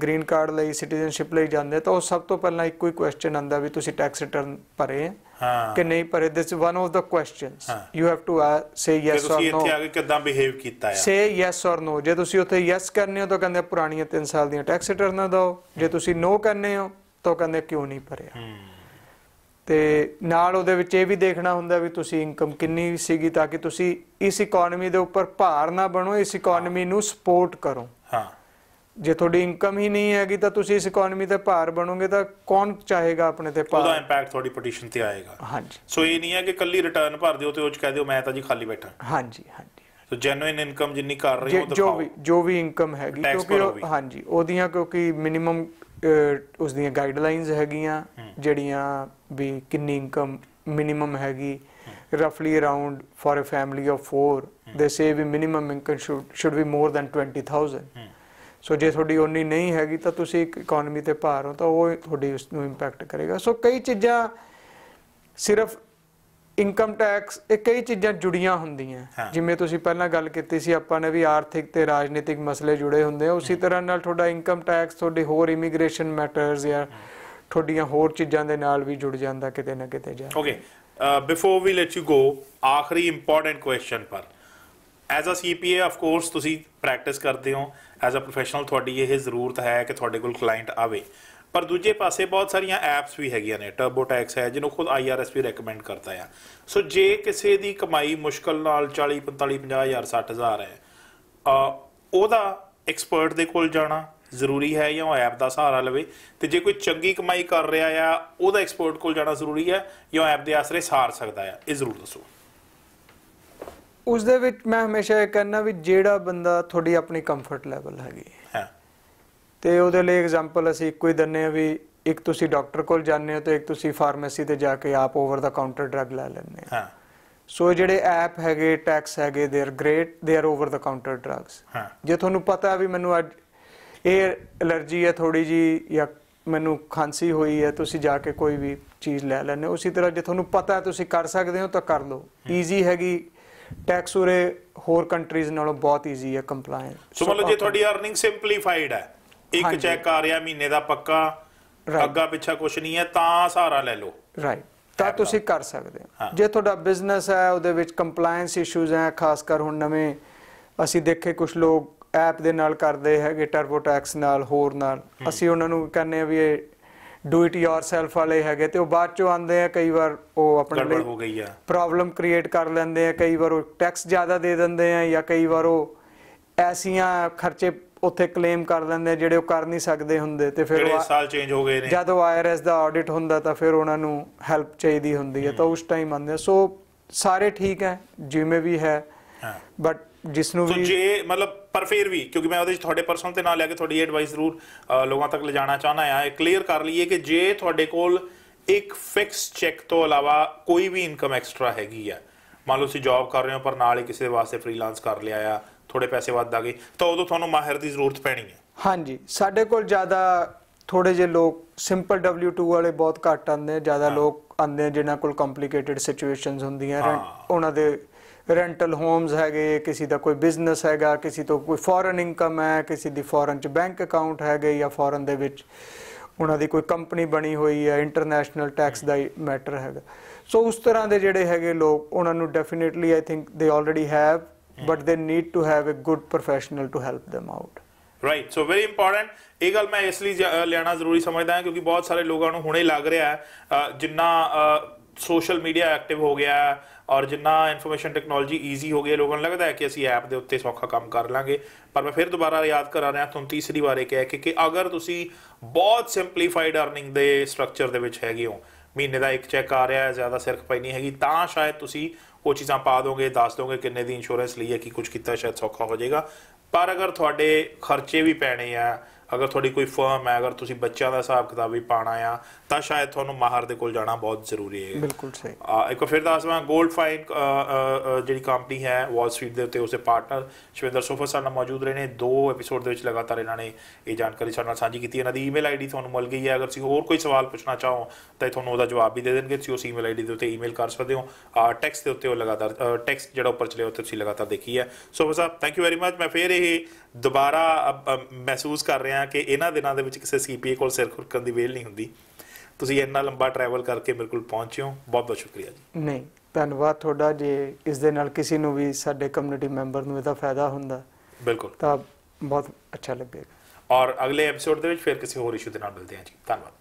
ਗ੍ਰੀਨ ਕਾਰਡ ਲਈ ਸਿਟੀਜ਼ਨਸ਼ਿਪ ਲਈ ਜਾਂਦੇ ਤਾਂ ਉਹ ਸਭ ਤੋਂ ਪਹਿਲਾਂ ਇੱਕੋ ਹੀ ਕੁਐਸਚਨ ਆਉਂਦਾ ਵੀ ਤੁਸੀਂ ਟੈਕਸ ਰਿਟਰਨ ਭਰੇ ਕਿ ਨਹੀਂ ਭਰੇ। This is one of the questions you have to say yes or no. ਇੱਥੇ ਆ ਕੇ ਕਿੱਦਾਂ ਬਿਹੇਵ ਕੀਤਾ ਹੈ, ਸੇ ਯੈਸ অর ਨੋ। ਜੇ ਤੁਸੀਂ ਉੱਥੇ ਯੈਸ ਕਰਨੇ ਹੋ ਤਾਂ ਕਹਿੰਦੇ ਪੁਰਾਣੀਆਂ 3 ਸਾਲ ਦੀਆਂ ਟੈਕਸ ਰਿਟਰਨਾਂ ਦਿਓ, ਜੇ ਤੁਸੀਂ ਨੋ ਕਰਨੇ ਹੋ ਤਾਂ ਕਹਿੰਦੇ ਕਿਉਂ ਨਹੀਂ ਭਰਿਆ। ਤੇ ਨਾਲ ਉਹਦੇ ਵਿੱਚ ਇਹ ਵੀ ਦੇਖਣਾ ਹੁੰਦਾ ਵੀ ਤੁਸੀਂ ਇਨਕਮ ਕਿੰਨੀ ਸੀਗੀ, ਤਾਂ ਕਿ ਤੁਸੀਂ ਇਸ ਇਕਨੋਮੀ ਦੇ ਉੱਪਰ ਭਾਰ ਨਾ ਬਣੋ, ਇਸ ਇਕਨੋਮੀ ਨੂੰ ਸਪੋਰਟ ਕਰੋ। ਜੇ ਤੁਹਾਡੀ ਇਨਕਮ ਹੀ ਨਹੀਂ ਹੈਗੀ ਤਾਂ ਤੁਸੀਂ ਇਸ ਇਕਨੋਮੀ ਤੇ ਭਾਰ ਬਣੋਗੇ ਤਾਂ ਕੌਣ ਚਾਹੇਗਾ ਆਪਣੇ ਤੇ ਭਾਰ? ਉਹਦਾ ਇੰਪੈਕਟ ਤੁਹਾਡੀ ਪਟੀਸ਼ਨ ਤੇ ਆਏਗਾ। ਹਾਂਜੀ, ਸੋ ਇਹ ਨਹੀਂ ਹੈ ਕਿ ਕੱਲੀ ਰਿਟਰਨ ਭਰ ਦਿਓ ਤੇ ਉਹ ਚ ਕਹਿ ਦਿਓ ਮੈਂ ਤਾਂ ਜੀ ਖਾਲੀ ਬੈਠਾ। ਹਾਂਜੀ ਹਾਂਜੀ, ਸੋ ਜੈਨੂਇਨ ਇਨਕਮ ਜਿੰਨੀ ਕਰ ਰਹੇ ਹੋ ਦਿਖਾਓ, ਜੋ ਵੀ ਇਨਕਮ ਹੈਗੀ, ਕਿਉਂਕਿ ਹਾਂਜੀ ਉਹਦੀਆਂ ਕਿਉਂਕਿ ਮਿਨੀਮਮ ਉਸ ਦੀਆਂ ਗਾਈਡਲਾਈਨਸ ਹੈਗੀਆਂ ਜਿਹੜੀਆਂ ਵੀ ਕਿੰਨੀ ਇਨਕਮ ਮਿਨੀਮਮ ਹੈਗੀ। ਰਫਲੀ around for a family of 4 they say ਵੀ minimum income should be more than 20,000। So ਜੇ ਤੁਹਾਡੀ ਉਨੀ ਨਹੀਂ ਹੈਗੀ ਤਾਂ ਤੁਸੀਂ ਇੱਕ ਇਕਨੋਮੀ ਤੇ ਭਾਰ ਹੋ ਤਾਂ ਉਹ ਤੁਹਾਡੀ ਉਸ ਨੂੰ ਇੰਪੈਕਟ ਕਰੇਗਾ। ਸੋ ਕਈ ਚੀਜ਼ਾਂ ਸਿਰਫ ਇਨਕਮ ਟੈਕਸ, ਇਹ ਕਈ ਚੀਜ਼ਾਂ ਜੁੜੀਆਂ ਹੁੰਦੀਆਂ। ਜਿਵੇਂ ਤੁਸੀਂ ਪਹਿਲਾਂ ਗੱਲ ਕੀਤੀ ਸੀ ਆਪਾਂ ਨੇ ਵੀ ਆਰਥਿਕ ਤੇ ਰਾਜਨੀਤਿਕ ਮਸਲੇ ਜੁੜੇ ਹੁੰਦੇ ਆ, ਉਸੇ ਤਰ੍ਹਾਂ ਨਾਲ ਤੁਹਾਡਾ ਇਨਕਮ ਟੈਕਸ ਤੁਹਾਡੇ ਹੋਰ ਇਮੀਗ੍ਰੇਸ਼ਨ ਮੈਟਰਸ ਜਾਂ ਤੁਹਾਡੀਆਂ ਹੋਰ ਚੀਜ਼ਾਂ ਦੇ ਨਾਲ ਵੀ ਜੁੜ ਜਾਂਦਾ ਕਿਤੇ ਨਾ ਕਿਤੇ ਜਾ। Okay, before we let you go, ਆਖਰੀ ਇੰਪੋਰਟੈਂਟ ਕੁਐਸਚਨ ਪਰ as a CPA of course ਤੁਸੀਂ ਪ੍ਰੈਕਟਿਸ ਕਰਦੇ ਹੋ, ਐਜ਼ ਅ ਪ੍ਰੋਫੈਸ਼ਨਲ ਤੁਹਾਡੀ ਇਹ ਜ਼ਰੂਰਤ ਹੈ ਕਿ ਤੁਹਾਡੇ ਕੋਲ ਕਲਾਇੰਟ ਆਵੇ, ਪਰ ਦੂਜੇ ਪਾਸੇ ਬਹੁਤ ਸਾਰੀਆਂ ਐਪਸ ਵੀ ਹੈਗੀਆਂ ਨੇ, ਟਰਬੋਟੈਕਸ ਹੈ ਜਿਹਨੂੰ ਖੁਦ IRS ਵੀ ਰეკਮੈਂਡ ਕਰਦਾ ਆ। ਸੋ ਜੇ ਕਿਸੇ ਦੀ ਕਮਾਈ ਮੁਸ਼ਕਲ ਨਾਲ 40, 45, 50 ਹਜ਼ਾਰ 60 ਹਜ਼ਾਰ ਹੈ, ਉਹਦਾ ਐਕਸਪਰਟ ਦੇ ਕੋਲ ਜਾਣਾ ਜ਼ਰੂਰੀ ਹੈ ਜਾਂ ਉਹ ਐਪ ਦਾ ਸਹਾਰਾ ਲਵੇ? ਤੇ ਜੇ ਕੋਈ ਚੰਗੀ ਕਮਾਈ ਕਰ ਰਿਹਾ ਆ ਉਹਦਾ ਐਕਸਪਰਟ ਕੋਲ ਜਾਣਾ ਜ਼ਰੂਰੀ ਹੈ ਜਾਂ ਐਪ ਦੇ ਆਸਰੇ ਸਾਰ ਸਕਦਾ ਆ? ਇਹ ਜ਼ਰੂਰ ਦੱਸੋ। ਉਸ ਦੇ ਵਿੱਚ ਮੈਂ ਹਮੇਸ਼ਾ ਇਹ ਕਹਿੰਦਾ ਵੀ ਜਿਹੜਾ ਬੰਦਾ ਤੁਹਾਡੀ ਆਪਣੀ ਕੰਫਰਟ ਲੈਵਲ ਹੈਗੀ ਤੇ ਉਹਦੇ ਲਈ ਐਗਜ਼ਾਮਪਲ ਅਸੀਂ ਇੱਕੋ ਹੀ ਦਿੰਦੇ ਹਾਂ ਵੀ ਇੱਕ ਤੁਸੀਂ ਡਾਕਟਰ ਕੋਲ ਜਾਂਦੇ ਹੋ ਤੇ ਇੱਕ ਤੁਸੀਂ ਫਾਰਮੇਸੀ ਤੇ ਜਾ ਕੇ ਆਪ ਓਵਰ ਦਾ ਕਾਊਂਟਰ ਡਰੱਗ ਲੈ ਲੈਂਦੇ ਹੋ। ਸੋ ਜਿਹੜੇ ਐਪ ਹੈਗੇ ਟੈਕਸ ਹੈਗੇ they are great, they are over the counter drugs. ਜੇ ਤੁਹਾਨੂੰ ਪਤਾ ਵੀ ਮੈਨੂੰ ਅੱਜ ਇਹ ਐਲਰਜੀ ਹੈ ਥੋੜੀ ਜੀ ਜਾਂ ਮੈਨੂੰ ਖਾਂਸੀ ਹੋਈ ਹੈ, ਤੁਸੀਂ ਜਾ ਕੇ ਕੋਈ ਵੀ ਚੀਜ਼ ਲੈ ਲੈਂਦੇ ਹੋ। ਉਸੇ ਤਰ੍ਹਾਂ ਜੇ ਤੁਹਾਨੂੰ ਪਤਾ ਤੁਸੀਂ ਕਰ ਸਕਦੇ ਹੋ ਤਾਂ ਕਰ ਲਓ। ਈਜ਼ੀ ਹੈਗੀ ਟੈਕਸ ਉਰੇ ਹੋਰ ਕੰਟਰੀਜ਼ ਨਾਲੋਂ ਬਹੁਤ ਈਜ਼ੀ ਹੈ ਕੰਪਲਾਈਂਸ। ਸੋ ਮਤਲਬ ਜੇ ਤੁਹਾਡੀ ਅਰਨਿੰਗ ਸਿੰਪਲੀਫਾਈਡ ਹੈ, ਇੱਕ ਚੈੱਕ ਆ ਰਿਹਾ ਮਹੀਨੇ ਦਾ ਪੱਕਾ, ਅੱਗਾ ਪਿੱਛਾ ਕੁਝ ਨਹੀਂ ਹੈ, ਤਾਂ ਸਹਾਰਾ ਲੈ ਲਓ। ਰਾਈਟ, ਤਾਂ ਤੁਸੀਂ ਕਰ ਸਕਦੇ ਹੋ। ਜੇ ਤੁਹਾਡਾ ਬਿਜ਼ਨਸ ਹੈ ਉਹਦੇ ਵਿੱਚ ਕੰਪਲਾਈਂਸ ਇਸ਼ੂਜ਼ ਹੈ, ਖਾਸ ਕਰ ਹੁਣ ਨਵੇਂ ਅਸੀਂ ਦੇਖੇ ਕੁਝ ਲੋਕ ਐਪ ਦੇ ਨਾਲ ਕਰਦੇ ਹੈਗੇ, ਟਰਬੋਟੈਕਸ ਨਾਲ ਹੋਰ ਨਾਲ, ਅਸੀਂ ਉਹਨਾਂ ਨੂੰ ਕਹਿੰਦੇ ਆ ਵੀ ਇਹ ਡੂ ਇਟ ਯੋਰਸੈਲਫ ਵਾਲੇ ਹੈਗੇ ਤੇ ਉਹ ਬਾਅਦ ਚੋਂ ਆਉਂਦੇ ਆ, ਕਈ ਵਾਰ ਉਹ ਆਪਣੇ ਲਈ ਪ੍ਰੋਬਲਮ ਕ੍ਰੀਏਟ ਕਰ ਲੈਂਦੇ ਆ, ਕਈ ਵਾਰ ਉਹ ਟੈਕਸ ਜ਼ਿਆਦਾ ਦੇ ਦਿੰਦੇ ਆ ਜਾਂ ਕਈ ਵਾਰ ਉਹ ਐਸੀਆਂ ਖਰਚੇ ਉੱਥੇ ਕਲੇਮ ਕਰ ਲੈਂਦੇ ਜਿਹੜੇ ਉਹ ਕਰ ਨਹੀਂ ਸਕਦੇ ਹੁੰਦੇ ਤੇ ਫਿਰ ਸਾਲ ਚੇਂਜ ਹੋ ਗਏ ਨੇ। ਜਦੋਂ IRS ਦਾ ਆਡਿਟ ਹੁੰਦਾ ਤਾਂ ਫਿਰ ਉਹਨਾਂ ਨੂੰ ਹੈਲਪ ਚਾਹੀਦੀ ਹੁੰਦੀ ਹੈ ਤਾਂ ਉਸ ਟਾਈਮ ਆਉਂਦੇ। ਸੋ ਸਾਰੇ ਠੀਕ ਹੈ ਜਿਵੇਂ ਵੀ ਹੈ, ਬਟ ਜਿਸ ਨੂੰ ਵੀ ਜੇ ਮਤਲਬ ਪਰ ਫਿਰ ਵੀ ਕਿਉਂਕਿ ਮੈਂ ਉਹਦੇ ਵਿੱਚ ਤੁਹਾਡੇ ਪਰਸਨਲ ਤੇ ਨਾਲ ਲੈ ਕੇ ਤੁਹਾਡੀ ਐਡਵਾਈਸ ਜ਼ਰੂਰ ਲੋਕਾਂ ਤੱਕ ਲਿਜਾਣਾ ਚਾਹੁੰਦਾ ਆ, ਇਹ ਕਲੀਅਰ ਕਰ ਲਈਏ ਕਿ ਜੇ ਤੁਹਾਡੇ ਕੋਲ ਇੱਕ ਫਿਕਸ ਚੈੱਕ ਤੋਂ ਇਲਾਵਾ ਕੋਈ ਵੀ ਇਨਕਮ ਐਕਸਟਰਾ ਹੈਗੀ ਆ, ਮੰਨ ਲਓ ਤੁਸੀਂ ਜੌਬ ਕਰ ਰਹੇ ਹੋ ਪਰ ਨਾਲ ਹੀ ਕਿਸੇ ਦੇ ਵਾਸਤੇ ਫ੍ਰੀਲਾਂਸ ਕਰ ਲਿਆ ਆ, ਥੋੜੇ ਪੈਸੇ ਵੱਧ ਆ ਗਏ, ਤਾਂ ਉਦੋਂ ਤੁਹਾਨੂੰ ਮਾਹਿਰ ਦੀ ਜ਼ਰੂਰਤ ਪੈਣੀ ਹੈ। ਹਾਂਜੀ, ਸਾਡੇ ਕੋਲ ਜ਼ਿਆਦਾ ਥੋੜੇ ਜਿਹੇ ਲੋਕ ਸਿੰਪਲ W2 ਵਾਲੇ ਬਹੁਤ ਘੱਟ ਆਉਂਦੇ, ਜ਼ਿਆਦਾ ਲੋਕ ਆਉਂਦੇ ਜਿਨ੍ਹਾਂ ਕੋਲ ਕੰਪਲਿਕੇਟਿਡ ਸਿਚੁਏਸ਼ਨਸ ਹੁੰਦੀਆਂ, ਉਹਨਾਂ ਦੇ ਰੈਂਟਲ ਹੋਮਸ ਹੈਗੇ, ਕਿਸੇ ਦਾ ਕੋਈ ਬਿਜ਼ਨਸ ਹੈਗਾ, ਕਿਸੇ ਤੋਂ ਕੋਈ ਫੋਰਨ ਇਨਕਮ ਹੈ, ਕਿਸੇ ਦੀ ਫੋਰਨ 'ਚ ਬੈਂਕ ਅਕਾਊਂਟ ਹੈਗੇ, ਜਾਂ ਫੋਰਨ ਦੇ ਵਿੱਚ ਉਹਨਾਂ ਦੀ ਕੋਈ ਕੰਪਨੀ ਬਣੀ ਹੋਈ ਹੈ, ਇੰਟਰਨੈਸ਼ਨਲ ਟੈਕਸ ਦਾ ਮੈਟਰ ਹੈਗਾ। ਸੋ ਉਸ ਤਰ੍ਹਾਂ ਦੇ ਜਿਹੜੇ ਹੈਗੇ ਲੋਕ, ਉਹਨਾਂ ਨੂੰ definitely I think they already have, but they need to have a good professional to help them out। Right, so very important. ਇਹ ਗੱਲ ਮੈਂ ਇਸ ਲਈ ਲੈਣਾ ਜ਼ਰੂਰੀ ਸਮਝਦਾ ਹਾਂ ਕਿਉਂਕਿ ਬਹੁਤ ਸਾਰੇ ਲੋਕਾਂ ਨੂੰ ਹੁਣੇ ਲੱਗ ਰਿਹਾ ਹੈ ਜਿੰਨਾ ਸੋਸ਼ਲ ਮੀਡੀਆ ਐਕਟਿਵ ਹੋ ਗਿਆ ਔਰ ਜਿੰਨਾ ਇਨਫੋਰਮੇਸ਼ਨ ਟੈਕਨੋਲੋਜੀ ਈਜ਼ੀ ਹੋ ਗਈ, ਲੋਕਾਂ ਨੂੰ ਲੱਗਦਾ ਹੈ ਕਿ ਅਸੀਂ ਐਪ ਦੇ ਉੱਤੇ ਸੌਖਾ ਕੰਮ ਕਰ ਲਾਂਗੇ। ਪਰ ਮੈਂ ਫਿਰ ਦੁਬਾਰਾ ਯਾਦ ਕਰਾ ਰਿਹਾ ਤੁਹਾਨੂੰ ਤੀਸਰੀ ਵਾਰ ਇਹ ਕਹਿ ਕੇ ਕਿ ਅਗਰ ਤੁਸੀਂ ਬਹੁਤ ਸਿੰਪਲੀਫਾਈਡ ਅਰਨਿੰਗ ਦੇ ਸਟਰਕਚਰ ਦੇ ਵਿੱਚ ਹੈਗੇ ਹੋ, ਮਹੀਨੇ ਦਾ ਇੱਕ ਚੈੱਕ ਆ ਰਿਹਾ ਹੈ, ਜ਼ਿਆਦਾ ਸਿਰ ਖਪਾਈ ਨਹੀਂ ਹੈਗੀ, ਤਾਂ ਸ਼ਾਇਦ ਤੁਸੀਂ ਉਹ ਚੀਜ਼ਾਂ ਪਾ ਦੋਗੇ, ਦੱਸ ਦੋਗੇ ਕਿੰਨੇ ਦੀ ਇੰਸ਼ੋਰੈਂਸ ਲਈ ਹੈ, ਕਿ ਕੁਝ ਕੀਤਾ ਸ਼ਾਇਦ ਸੌਖਾ ਹੋ ਜਾਏਗਾ। ਪਰ ਅਗਰ ਤੁਹਾਡੇ ਖਰਚੇ ਵੀ ਪੈਣੇ ਆ, ਅਗਰ ਤੁਹਾਡੀ ਕੋਈ ਫਰਮ ਹੈ, ਅਗਰ ਤੁਸੀਂ ਬੱਚਿਆਂ ਦਾ ਹਿਸਾਬ ਕਿਤਾਬ ਵੀ ਪਾਣਾ ਆ, ਤਾਂ ਸ਼ਾਇਦ ਤੁਹਾਨੂੰ ਮਾਹਰ ਦੇ ਕੋਲ ਜਾਣਾ ਬਹੁਤ ਜ਼ਰੂਰੀ ਹੈ। ਬਿਲਕੁਲ ਸਹੀ। ਇੱਕ ਫਿਰ ਦੱਸਵਾਂ, ਗੋਲਡ ਫਾਈਨ ਜਿਹੜੀ ਕੰਪਨੀ ਹੈ ਵਾਲ ਸਟਰੀਟ ਦੇ ਉੱਤੇ, ਉਸਦੇ ਪਾਰਟਨਰ ਸ਼ਿਵਿੰਦਰ ਸੋਫਰ ਸਾਡੇ ਨਾਲ ਮੌਜੂਦ ਰਹੇ ਨੇ। 2 ਐਪੀਸੋਡ ਦੇ ਵਿੱਚ ਲਗਾਤਾਰ ਇਹਨਾਂ ਨੇ ਇਹ ਜਾਣਕਾਰੀ ਸਾਡੇ ਨਾਲ ਸਾਂਝੀ ਕੀਤੀ। ਇਹਨਾਂ ਦੀ ਈਮੇਲ ਆਈਡੀ ਤੁਹਾਨੂੰ ਮਿਲ ਗਈ ਹੈ, ਅਗਰ ਤੁਸੀਂ ਹੋਰ ਕੋਈ ਸਵਾਲ ਪੁੱਛਣਾ ਚਾਹੋ ਤਾਂ ਤੁਹਾਨੂੰ ਉਹਦਾ ਜਵਾਬ ਵੀ ਦੇ ਦੇਣਗੇ। ਤੁਸੀਂ ਉਸ ਈਮੇਲ ਆਈਡੀ ਦੇ ਉੱਤੇ ਈਮੇਲ ਕਰ ਸਕਦੇ ਹੋ। ਟੈਕਸਟ ਦੇ ਉੱਤੇ ਉਹ ਲਗਾਤਾਰ ਟੈਕਸਟ ਜਿਹੜਾ ਉੱਪਰ ਚਲੇ ਉੱਤੇ ਤੁਸੀਂ ਲਗਾਤਾਰ ਦੇਖੀ ਹੈ। ਸੋਫਰ ਸਾਹਿਬ, ਥੈਂਕ ਯੂ ਵੈਰੀ ਮਚ। ਮੈਂ ਫਿਰ ਇਹ ਦੁਬਾਰਾ ਮਹਿਸੂਸ ਕਰ ਰਿਹਾ ਕਿ ਇਹਨਾਂ ਦਿਨਾਂ ਦੇ ਵਿੱਚ ਕਿਸੇ CPA ਕੋਲ ਸਿਰ ਖੁਰਕਣ ਦੀ ਵੇਲ ਨਹੀਂ ਹੁੰਦੀ। ਤੁਸੀਂ ਇੰਨਾ ਲੰਬਾ ਟਰੈਵਲ ਕਰਕੇ ਮੇਰੇ ਕੋਲ ਪਹੁੰਚੇ ਹੋ, ਬਹੁਤ ਬਹੁਤ ਸ਼ੁਕਰੀਆ ਜੀ। ਨਹੀਂ, ਧੰਨਵਾਦ ਤੁਹਾਡਾ। ਜੇ ਇਸ ਦੇ ਨਾਲ ਕਿਸੇ ਨੂੰ ਵੀ, ਸਾਡੇ ਕਮਿਊਨਿਟੀ ਮੈਂਬਰ ਨੂੰ ਇਹਦਾ ਫਾਇਦਾ ਹੁੰਦਾ ਬਿਲਕੁਲ, ਤਾਂ ਬਹੁਤ ਅੱਛਾ ਲੱਗੇਗਾ। ਔਰ ਅਗਲੇ ਐਪੀਸੋਡ ਦੇ ਵਿੱਚ ਫਿਰ ਕਿਸੇ ਹੋਰ ਇਸ਼ੂ ਦੇ ਨਾਲ ਮਿਲਦੇ ਹਾਂ ਜੀ। ਧੰਨਵਾਦ।